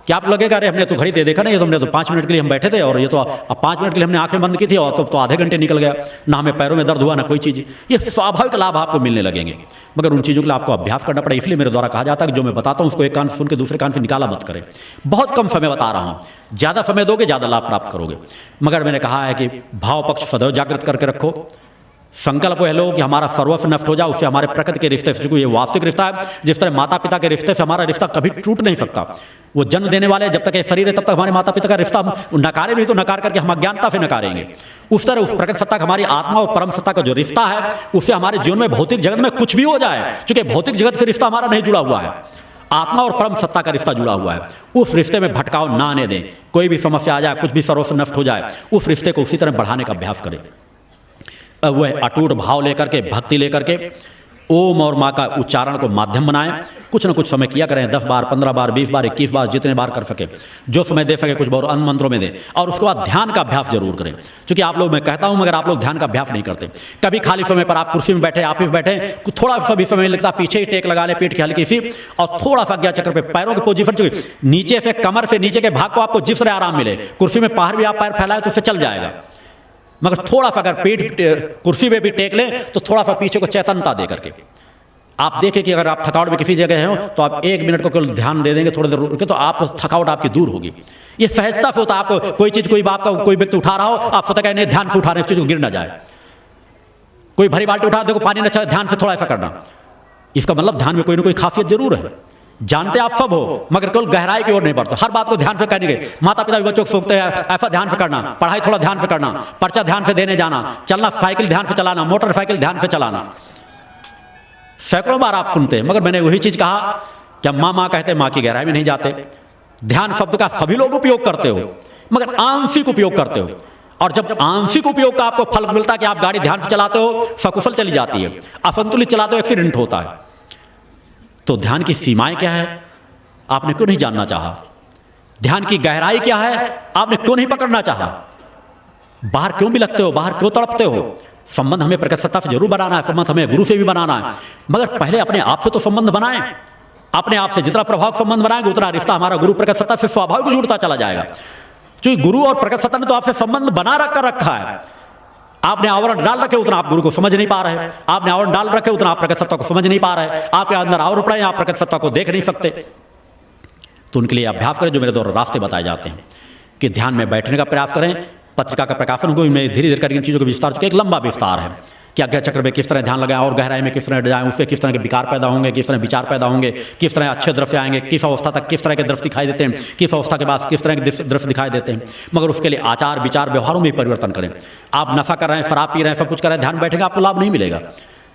कि आप लगेगा अरे हमने तो घड़ी दे देखा नहीं, तो हमने तो 5 मिनट के लिए हम बैठे थे और ये तो अब 5 मिनट के लिए हमने आंखें बंद की थी और तो आधे घंटे निकल गया, ना हमें पैरों में दर्द हुआ ना कोई चीज़। ये स्वाभाविक लाभ आपको मिलने लगेंगे, मगर उन चीज़ों के लिए आपको अभ्यास करना पड़ेगा। इसलिए मेरे द्वारा कहा जाता है कि जो मैं बताता हूँ उसको एक कान सुन के दूसरे कान से निकाला मत करें। बहुत कम समय बता रहा हूँ, ज़्यादा समय दोगे ज़्यादा लाभ प्राप्त करोगे। मगर मैंने कहा है कि भाव पक्ष सदैव जागृत करके रखो। संकल्प है लो कि हमारा सर्वस्व नष्ट हो जाए, उससे हमारे प्रकृति के रिश्ते से, ये वास्तविक रिश्ता है। जिस तरह माता पिता के रिश्ते से हमारा रिश्ता कभी टूट नहीं सकता, वो जन्म देने वाले जब तक ये शरीर है तब तक हमारे माता पिता का रिश्ता हम नकारे भी तो नकार करके हम अज्ञानता से नकारेंगे। उस तरह उस प्रकृति सत्ता का हमारी आत्मा और परम सत्ता का जो रिश्ता है उससे हमारे जीवन में भौतिक जगत में कुछ भी हो जाए, चूंकि भौतिक जगत से रिश्ता हमारा नहीं जुड़ा हुआ है, आत्मा और परम सत्ता का रिश्ता जुड़ा हुआ है। उस रिश्ते में भटकाव ना आने दें। कोई भी समस्या आ जाए, कुछ भी सर्वस्व नष्ट हो जाए, उस रिश्ते को उसी तरह बढ़ाने का अभ्यास करें। वह अटूट भाव लेकर के, भक्ति लेकर के ओम और माँ का उच्चारण को माध्यम बनाएं। कुछ न कुछ समय किया करें, 10 बार, 15 बार, 20 बार, 21 बार, जितने बार कर सके, जो समय दे सके कुछ बार अन्य मंत्रों में दें। और उसके बाद ध्यान का अभ्यास जरूर करें, क्योंकि आप लोग, मैं कहता हूं मगर आप लोग ध्यान का अभ्यास नहीं करते। कभी खाली समय पर आप कुर्सी में बैठे, ऑफिस बैठे, थोड़ा सा भी समय लगता पीछे ही टेक लगा ले, पीठ की हल्की सी, और थोड़ा सा आज्ञा चक्र पे पैरों की पोजीशन, नीचे से कमर से नीचे के भाग को आपको जिस तरह आराम मिले, कुर्सी में बाहर भी आप पैर फैलाए तो उससे चल जाएगा। मगर थोड़ा सा अगर पीठ कुर्सी में भी टेक लें तो थोड़ा सा पीछे को चेतनता दे करके आप देखें कि अगर आप थकावट में किसी जगह हो तो आप 1 मिनट को केवल ध्यान दे देंगे, थोड़ी देर रुक के, तो आपको थकावट आपकी दूर होगी। ये सहजता से होता है। आपको कोई चीज, कोई बात का कोई व्यक्ति उठा रहा हो, आप सोचते हैं नहीं ध्यान से उठा रहे, इस चीज को गिर ना जाए। कोई भरी बाल्टी उठा, देखो पानी न चले, ध्यान से थोड़ा ऐसा करना। इसका मतलब ध्यान में कोई ना कोई खासियत जरूर है। जानते आप सब हो, मगर केवल गहराई की ओर नहीं बढ़ते। हर बात को ध्यान से करेंगे। माता पिता भी बच्चों को सोचते हैं ऐसा ध्यान से करना, पढ़ाई थोड़ा ध्यान से करना, पर्चा ध्यान से देने जाना, चलना साइकिल ध्यान से चलाना, मोटरसाइकिल ध्यान से चलाना। सैकड़ों बार आप सुनते हैं, मगर मैंने वही चीज कहा कि माँ कहते, माँ की गहराई में नहीं जाते। ध्यान शब्द का सभी लोग उपयोग करते हो, मगर आंशिक उपयोग करते हो। और जब आंशिक उपयोग का आपको फल मिलता है कि आप गाड़ी ध्यान से चलाते हो, सकुशल चली जाती है, असंतुलित चलाते हो, एक्सीडेंट होता है। तो ध्यान की सीमाएं क्या है आपने क्यों नहीं जानना चाहा? ध्यान की गहराई क्या है आपने क्यों नहीं पकड़ना चाहा? बाहर क्यों भी लगते हो, बाहर क्यों तड़पते हो? संबंध हमें प्रकृति सत्ता से जरूर बनाना है, संबंध हमें गुरु से भी बनाना है, मगर पहले अपने आप से तो संबंध बनाएं। अपने आप से जितना प्रभाव संबंध बनाएंगे उतना रिश्ता हमारा गुरु प्रकृति सत्ता से स्वाभाविक जुड़ता चला जाएगा। क्योंकि गुरु और प्रकृति सत्ता ने तो आपसे संबंध बना रखा है। आपने आवरण डाल रखे उतना आप गुरु को समझ नहीं पा रहे, आपने आवरण डाल रखे उतना आप प्रकृति सत्ता को समझ नहीं पा रहे, आपके अंदर आवरण पड़े, आप प्रकृति सत्ता को देख नहीं सकते। तो उनके लिए अभ्यास करें जो मेरे द्वारा रास्ते बताए जाते हैं कि ध्यान में बैठने का प्रयास करें। पत्रिका का प्रकाशन को मैं धीरे धीरे करके इन चीज़ों के विस्तार, चुके एक लंबा विस्तार है कि आज्ञा चक्र में किस तरह ध्यान लगाएं और गहराई में किस तरह जाएं, उससे किस तरह के विकार पैदा होंगे, किस तरह विचार पैदा होंगे, किस तरह अच्छे दृश्य आएंगे, किस अवस्था तक किस तरह के दृश्य दिखाई देते हैं, किस अवस्था के बाद किस तरह के दृश्य दिखाई देते हैं। मगर उसके लिए आचार विचार व्यवहारों में परिवर्तन करें। आप नशा कर रहे हैं, शराब पी रहे हैं, सब कुछ कर रहे हैं, ध्यान बैठेंगे आपको लाभ नहीं मिलेगा।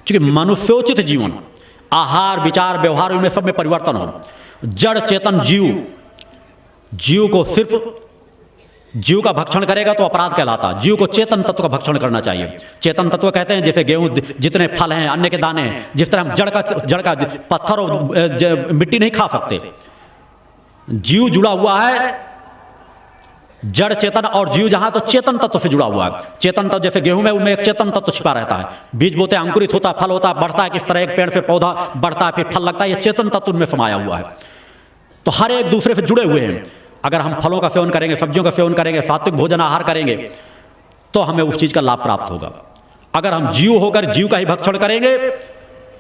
क्योंकि मनुष्योचित जीवन, आहार विचार व्यवहार में सब में परिवर्तन हो। जड़ चेतन जीव को सिर्फ जीव का भक्षण करेगा तो अपराध कहलाता। जीव को चेतन तत्व का भक्षण करना चाहिए। चेतन तत्व कहते हैं जैसे गेहूं जितने फल हैं, अन्न के दाने हैं, जिस तरह हम जड़ का पत्थर और मिट्टी नहीं खा सकते। जीव जुड़ा हुआ है जड़ चेतन और जीव जहां तो चेतन तत्व से जुड़ा हुआ है। चेतन तत्व जैसे गेहूं में, उनमें एक चेतन तत्व छिपा रहता है। बीज बोते अंकुरित होता, फल होता, बढ़ता है, किस तरह एक पेड़ से पौधा बढ़ता है फिर फल लगता है, यह चेतन तत्व उनमें समाया हुआ है। तो हर एक दूसरे से जुड़े हुए हैं। अगर हम फलों का सेवन करेंगे, सब्जियों का सेवन करेंगे, सात्विक भोजन आहार करेंगे तो हमें उस चीज का लाभ प्राप्त होगा। अगर हम जीव होकर जीव का ही भक्षण करेंगे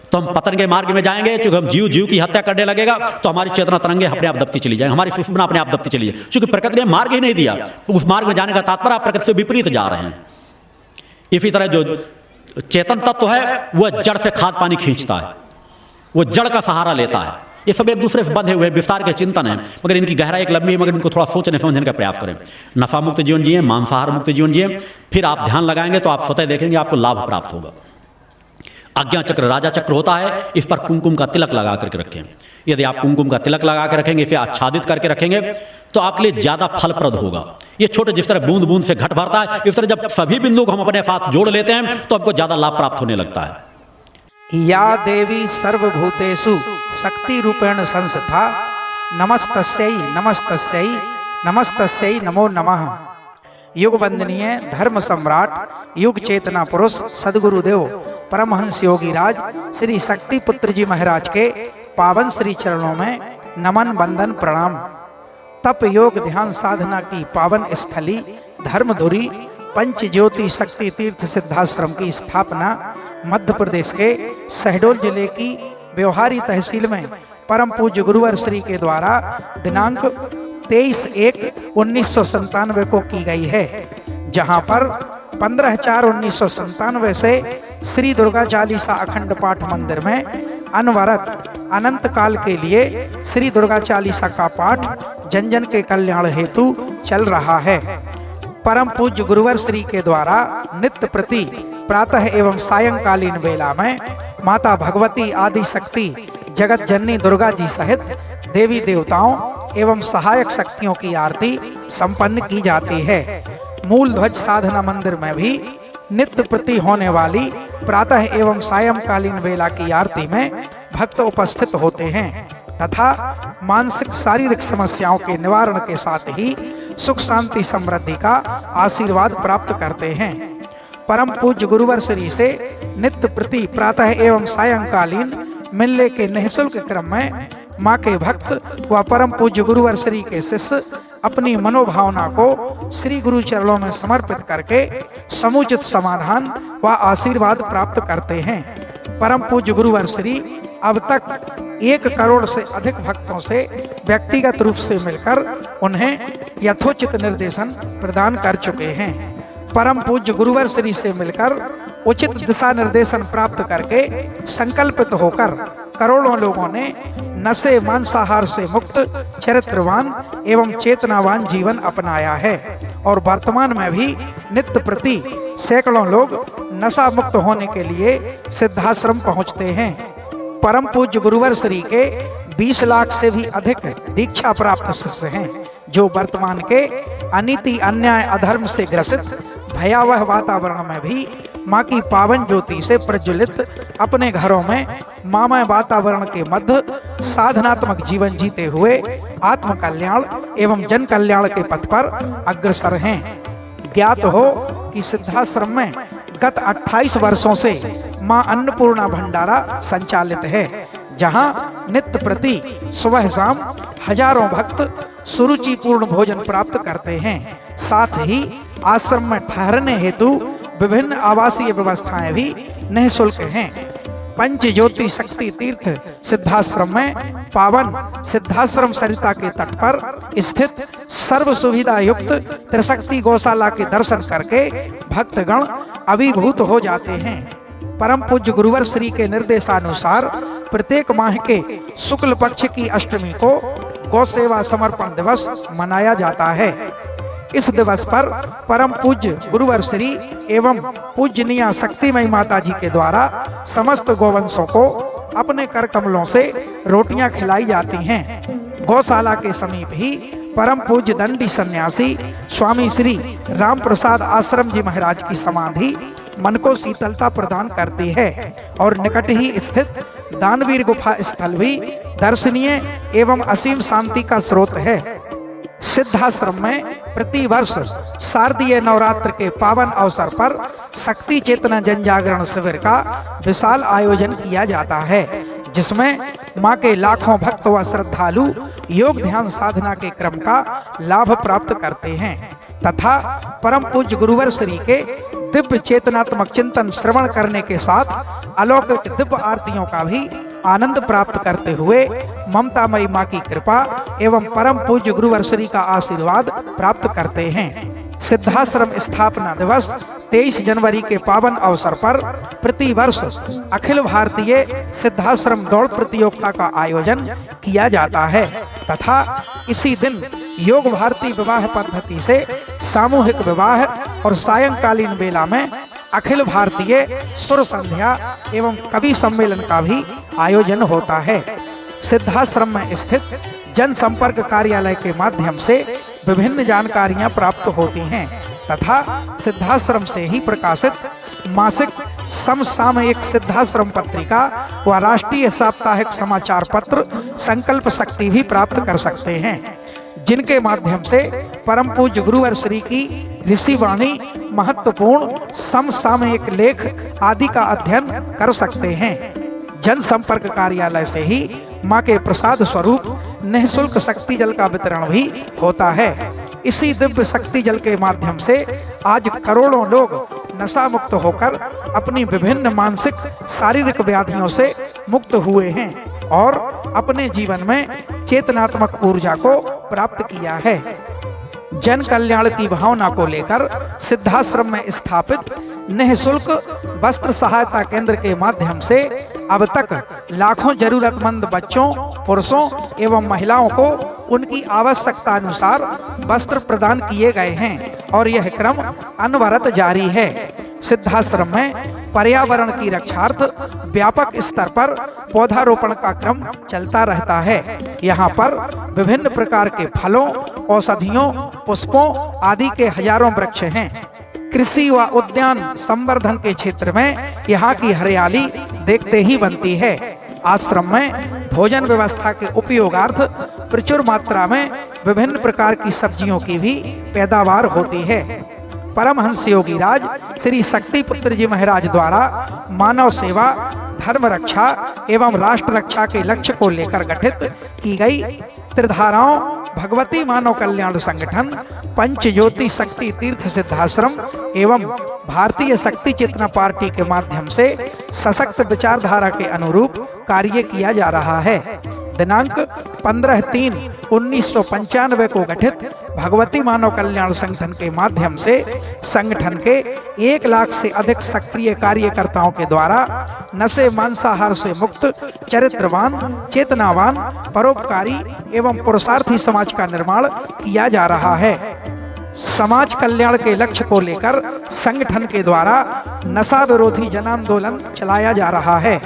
तो हम पतन के मार्ग में जाएंगे। क्योंकि हम जीव की हत्या करने लगेगा तो हमारी चेतना तरंगे अपने आप दबती चली जाएंगी, हमारी सुषुम्ना अपने आप दबती चली जाए। क्योंकि प्रकृति ने मार्ग ही नहीं दिया, उस मार्ग में जाने का तात्पर्य आप प्रकृति से विपरीत जा रहे हैं। इसी तरह जो चेतन तत्व है वह जड़ से खाद पानी खींचता है, वो जड़ का सहारा लेता है। ये सब एक दूसरे से बंधे हुए विस्तार के चिंतन है, मगर इनकी गहराई एक लंबी है, मगर इनको थोड़ा सोचने समझने का प्रयास करें। नफा मुक्त जीवन जिए, मांसाहार मुक्त जीवन जिए, फिर आप ध्यान लगाएंगे तो आप स्वतः देखेंगे आपको लाभ प्राप्त होगा। आज्ञा चक्र राजा चक्र होता है, इस पर कुमकुम का तिलक लगा करके रखें। यदि आप कुमकुम का तिलक लगा के रखेंगे, इसे आच्छादित करके रखेंगे, तो आपके लिए ज्यादा फलप्रद होगा। ये छोटे जिस तरह बूंद बूंद से घट भरता है, इस तरह जब सभी बिंदु को हम अपने साथ जोड़ लेते हैं तो हमको ज्यादा लाभ प्राप्त होने लगता है। या देवी सर्वभूतेषु शक्ति रूपेण संस्था नमस्तस्यै नमस्तस्यै नमस्तस्यै नमो नमः। युग वंदनीय धर्म सम्राट युग चेतना पुरुष सदगुरुदेव परमहंस योगी राज श्री शक्ति पुत्र जी महाराज के पावन श्री चरणों में नमन वंदन प्रणाम। तप योग ध्यान साधना की पावन स्थली धर्मधुरी पंच ज्योति शक्ति तीर्थ सिद्धाश्रम की स्थापना मध्य प्रदेश के शहडोल जिले की व्यवहारी तहसील में परम पूज्य गुरुवर श्री के द्वारा दिनांक 23/1/1997 को की गई है, जहां पर 15/4/1997 से श्री दुर्गा चालीसा अखंड पाठ मंदिर में अनवरत अनंत काल के लिए श्री दुर्गा चालीसा का पाठ जन जन के कल्याण हेतु चल रहा है। परम पूज्य गुरुवर श्री के द्वारा नित्य प्रति प्रातः एवं सायंकालीन वेला में माता भगवती आदि शक्ति जगत जननी दुर्गा जी सहित देवी देवताओं एवं सहायक शक्तियों की आरती संपन्न की जाती है। मूल ध्वज साधना मंदिर में भी नित्य प्रति होने वाली प्रातः एवं सायंकालीन वेला की आरती में भक्त उपस्थित होते हैं तथा मानसिक शारीरिक समस्याओं के निवारण के साथ ही सुख शांति समृद्धि का आशीर्वाद प्राप्त करते हैं। परम पूज्य गुरुवर श्री से नित्य प्रति प्रातः एवं सायंकालीन मिलने के निःशुल्क क्रम में माँ के भक्त व परम पूज्य गुरुवर श्री के शिष्य अपनी मनोभावना को श्री गुरु चरणों में समर्पित करके समुचित समाधान व आशीर्वाद प्राप्त करते हैं। परम पूज्य गुरुवर श्री अब तक 1 करोड़ से अधिक भक्तों से व्यक्तिगत रूप से मिलकर उन्हें यथोचित निर्देशन प्रदान कर चुके हैं। परम पूज्य गुरुवर श्री से मिलकर उचित दिशा निर्देशन प्राप्त करके संकल्पित होकर करोड़ों लोगों ने नशे मांसाहार से मुक्त चरित्रवान एवं चेतनावान जीवन अपनाया है और वर्तमान में भी नित्य प्रति सैकड़ों लोग नशा मुक्त होने के लिए सिद्धाश्रम पहुंचते हैं। परम पूज्य गुरुवर श्री के 20 लाख से भी अधिक दीक्षा प्राप्त शिष्य हैं, जो वर्तमान के अनीति अन्याय अधर्म से ग्रसित भयावह वातावरण में भी माँ की पावन ज्योति से प्रज्वलित अपने घरों में मामय वातावरण के मध्य साधनात्मक जीवन जीते हुए आत्म कल्याण एवं जन कल्याण के पथ पर अग्रसर हैं। ज्ञात हो कि सिद्धाश्रम में गत 28 वर्षों से माँ अन्नपूर्णा भंडारा संचालित है, जहां नित्य प्रति सुबह शाम हजारों भक्त सुरुचिपूर्ण भोजन प्राप्त करते हैं। साथ ही आश्रम में ठहरने हेतु विभिन्न आवासीय व्यवस्थाएं भी निःशुल्क हैं। पंच ज्योति शक्ति तीर्थ सिद्धाश्रम में पावन सिद्धाश्रम सरिता के तट पर स्थित सर्व सुविधा युक्त त्रिशक्ति गौशाला के दर्शन करके भक्तगण अभिभूत हो जाते हैं। परम पूज्य गुरुवर श्री के निर्देशानुसार प्रत्येक माह के शुक्ल पक्ष की अष्टमी को गौ सेवा समर्पण दिवस मनाया जाता है। इस दिवस पर परम पूज्य गुरुवर श्री एवं पूजनीय शक्तिमयी माता जी के द्वारा समस्त गौवंशों को अपने कर कमलों से रोटियां खिलाई जाती हैं। गौशाला के समीप ही परम पूज्य दंडी सन्यासी स्वामी श्री राम प्रसाद आश्रम जी महाराज की समाधि मन को शीतलता प्रदान करती है और निकट ही स्थित दानवीर गुफा स्थल भी दर्शनीय एवं असीम शांति का स्रोत है। सिद्धाश्रम में प्रति वर्ष शारदीय नवरात्र के पावन अवसर पर शक्ति चेतना जन जागरण शिविर का विशाल आयोजन किया जाता है, जिसमें मां के लाखों भक्त व श्रद्धालु योग ध्यान साधना के क्रम का लाभ प्राप्त करते हैं तथा परम पूज्य गुरुवर श्री के दिव्य चेतनात्मक चिंतन श्रवण करने के साथ अलौकिक दिव्य आरतियों का भी आनंद प्राप्त करते हुए ममतामयी माँ की कृपा एवं परम पूज्य गुरुवर श्री का आशीर्वाद प्राप्त करते हैं। सिद्धाश्रम स्थापना दिवस 23 जनवरी के पावन अवसर पर प्रति वर्ष अखिल भारतीय सिद्धाश्रम दौड़ प्रतियोगिता का आयोजन किया जाता है तथा इसी दिन योग भारती विवाह पद्धति से सामूहिक विवाह और सायंकालीन बेला में अखिल भारतीय सुर संध्या एवं कवि सम्मेलन का भी आयोजन होता है। सिद्धाश्रम में स्थित जनसंपर्क कार्यालय के माध्यम से विभिन्न जानकारियां प्राप्त होती हैं तथा सिद्धाश्रम से ही प्रकाशित मासिक समसामयिक सिद्धाश्रम पत्रिका व राष्ट्रीय साप्ताहिक समाचार पत्र संकल्प शक्ति भी प्राप्त कर सकते हैं, जिनके माध्यम से परम पूज्य गुरुवर श्री की ऋषि वाणी, महत्वपूर्ण समसामयिक लेख आदि का अध्ययन कर सकते हैं। जनसंपर्क कार्यालय से ही माँ के प्रसाद स्वरूप निःशुल्क शक्ति जल का वितरण भी होता है। इसी दिव्य शक्ति जल के माध्यम से आज करोड़ों लोग नशा मुक्त होकर अपनी विभिन्न मानसिक शारीरिक व्याधियों से मुक्त हुए हैं और अपने जीवन में चेतनात्मक ऊर्जा को प्राप्त किया है। जन कल्याण की भावना को लेकर सिद्धाश्रम में स्थापित निःशुल्क वस्त्र सहायता केंद्र के माध्यम से अब तक लाखों जरूरतमंद बच्चों, पुरुषों एवं महिलाओं को उनकी आवश्यकता अनुसार वस्त्र प्रदान किए गए हैं और यह क्रम अनवरत जारी है। सिद्धाश्रम में पर्यावरण की रक्षार्थ व्यापक स्तर पर पौधारोपण का क्रम चलता रहता है। यहाँ पर विभिन्न प्रकार के फलों, औषधियों, पुष्पों आदि के हजारों वृक्ष हैं। कृषि व उद्यान संवर्धन के क्षेत्र में यहाँ की हरियाली देखते ही बनती है। आश्रम में भोजन व्यवस्था के उपयोगार्थ प्रचुर मात्रा में विभिन्न प्रकार की सब्जियों की भी पैदावार होती है। परमहंस योगी राज श्री शक्ति पुत्र जी महाराज द्वारा मानव सेवा, धर्म रक्षा एवं राष्ट्र रक्षा के लक्ष्य को लेकर गठित की गई त्रिधाराओं भगवती मानव कल्याण संगठन, पंच ज्योति शक्ति तीर्थ सिद्धाश्रम एवं भारतीय शक्ति चेतना पार्टी के माध्यम से सशक्त विचारधारा के अनुरूप कार्य किया जा रहा है। दिनांक 15/3/1995 को गठित भगवती मानव कल्याण संगठन के माध्यम से संगठन के 1 लाख से अधिक सक्रिय कार्यकर्ताओं के द्वारा नशे मांसाहार से मुक्त, चरित्रवान, चेतनावान, परोपकारी एवं पुरुषार्थी समाज का निर्माण किया जा रहा है। समाज कल्याण के लक्ष्य को लेकर संगठन के द्वारा नशा विरोधी जन आंदोलन चलाया जा रहा है।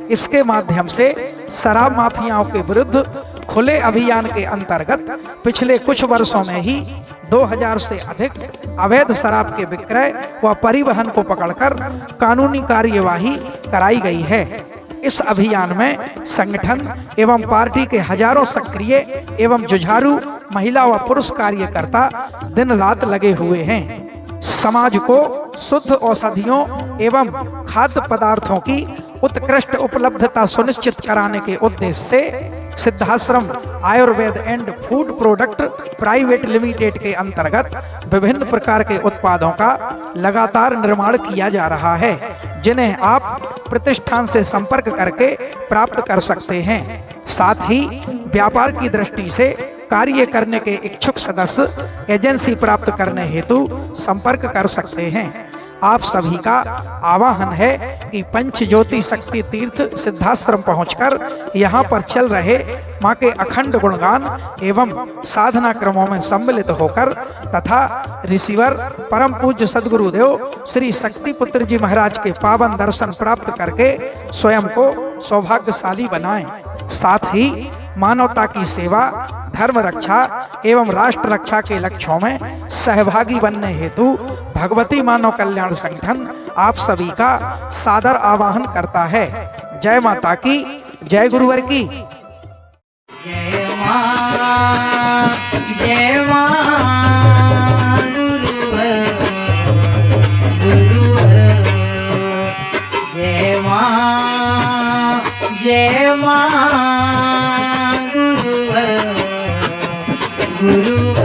इसके माध्यम से शराब माफियाओं के विरुद्ध खुले अभियान के अंतर्गत पिछले कुछ वर्षों में ही 2000 से अधिक अवैध शराब के विक्रय व परिवहन को पकड़कर कानूनी कार्यवाही कराई गई है। इस अभियान में संगठन एवं पार्टी के हजारों सक्रिय एवं जुझारू महिला व पुरुष कार्यकर्ता दिन रात लगे हुए हैं। समाज को शुद्ध औषधियों एवं खाद्य पदार्थों की उत्कृष्ट उपलब्धता सुनिश्चित कराने के उद्देश्य से Siddhashram Ayurveda and food product private limited के अंतर्गत विभिन्न प्रकार के उत्पादों का लगातार निर्माण किया जा रहा है, जिन्हें आप प्रतिष्ठान से संपर्क करके प्राप्त कर सकते हैं। साथ ही व्यापार की दृष्टि से कार्य करने के इच्छुक सदस्य एजेंसी प्राप्त करने हेतु संपर्क कर सकते हैं। आप सभी का आवाहन है कि पंच ज्योति शक्ति तीर्थ सिद्धाश्रम पहुंचकर यहाँ पर चल रहे माँ के अखंड गुणगान एवं साधना क्रमों में सम्मिलित होकर तथा ऋषिवर परम पूज्य सद्गुरुदेव श्री शक्ति पुत्र जी महाराज के पावन दर्शन प्राप्त करके स्वयं को सौभाग्यशाली बनाएं। साथ ही मानवता की सेवा, धर्म रक्षा एवं राष्ट्र रक्षा के लक्ष्यों में सहभागी बनने हेतु भगवती मानव कल्याण संगठन आप सभी का सादर आवाहन करता है। जय माता की, जय गुरुवर की। जय मां, जय मां, गुरुवर, गुरुवर, जय मां, जय मां, गुरुवर, गुरुवर।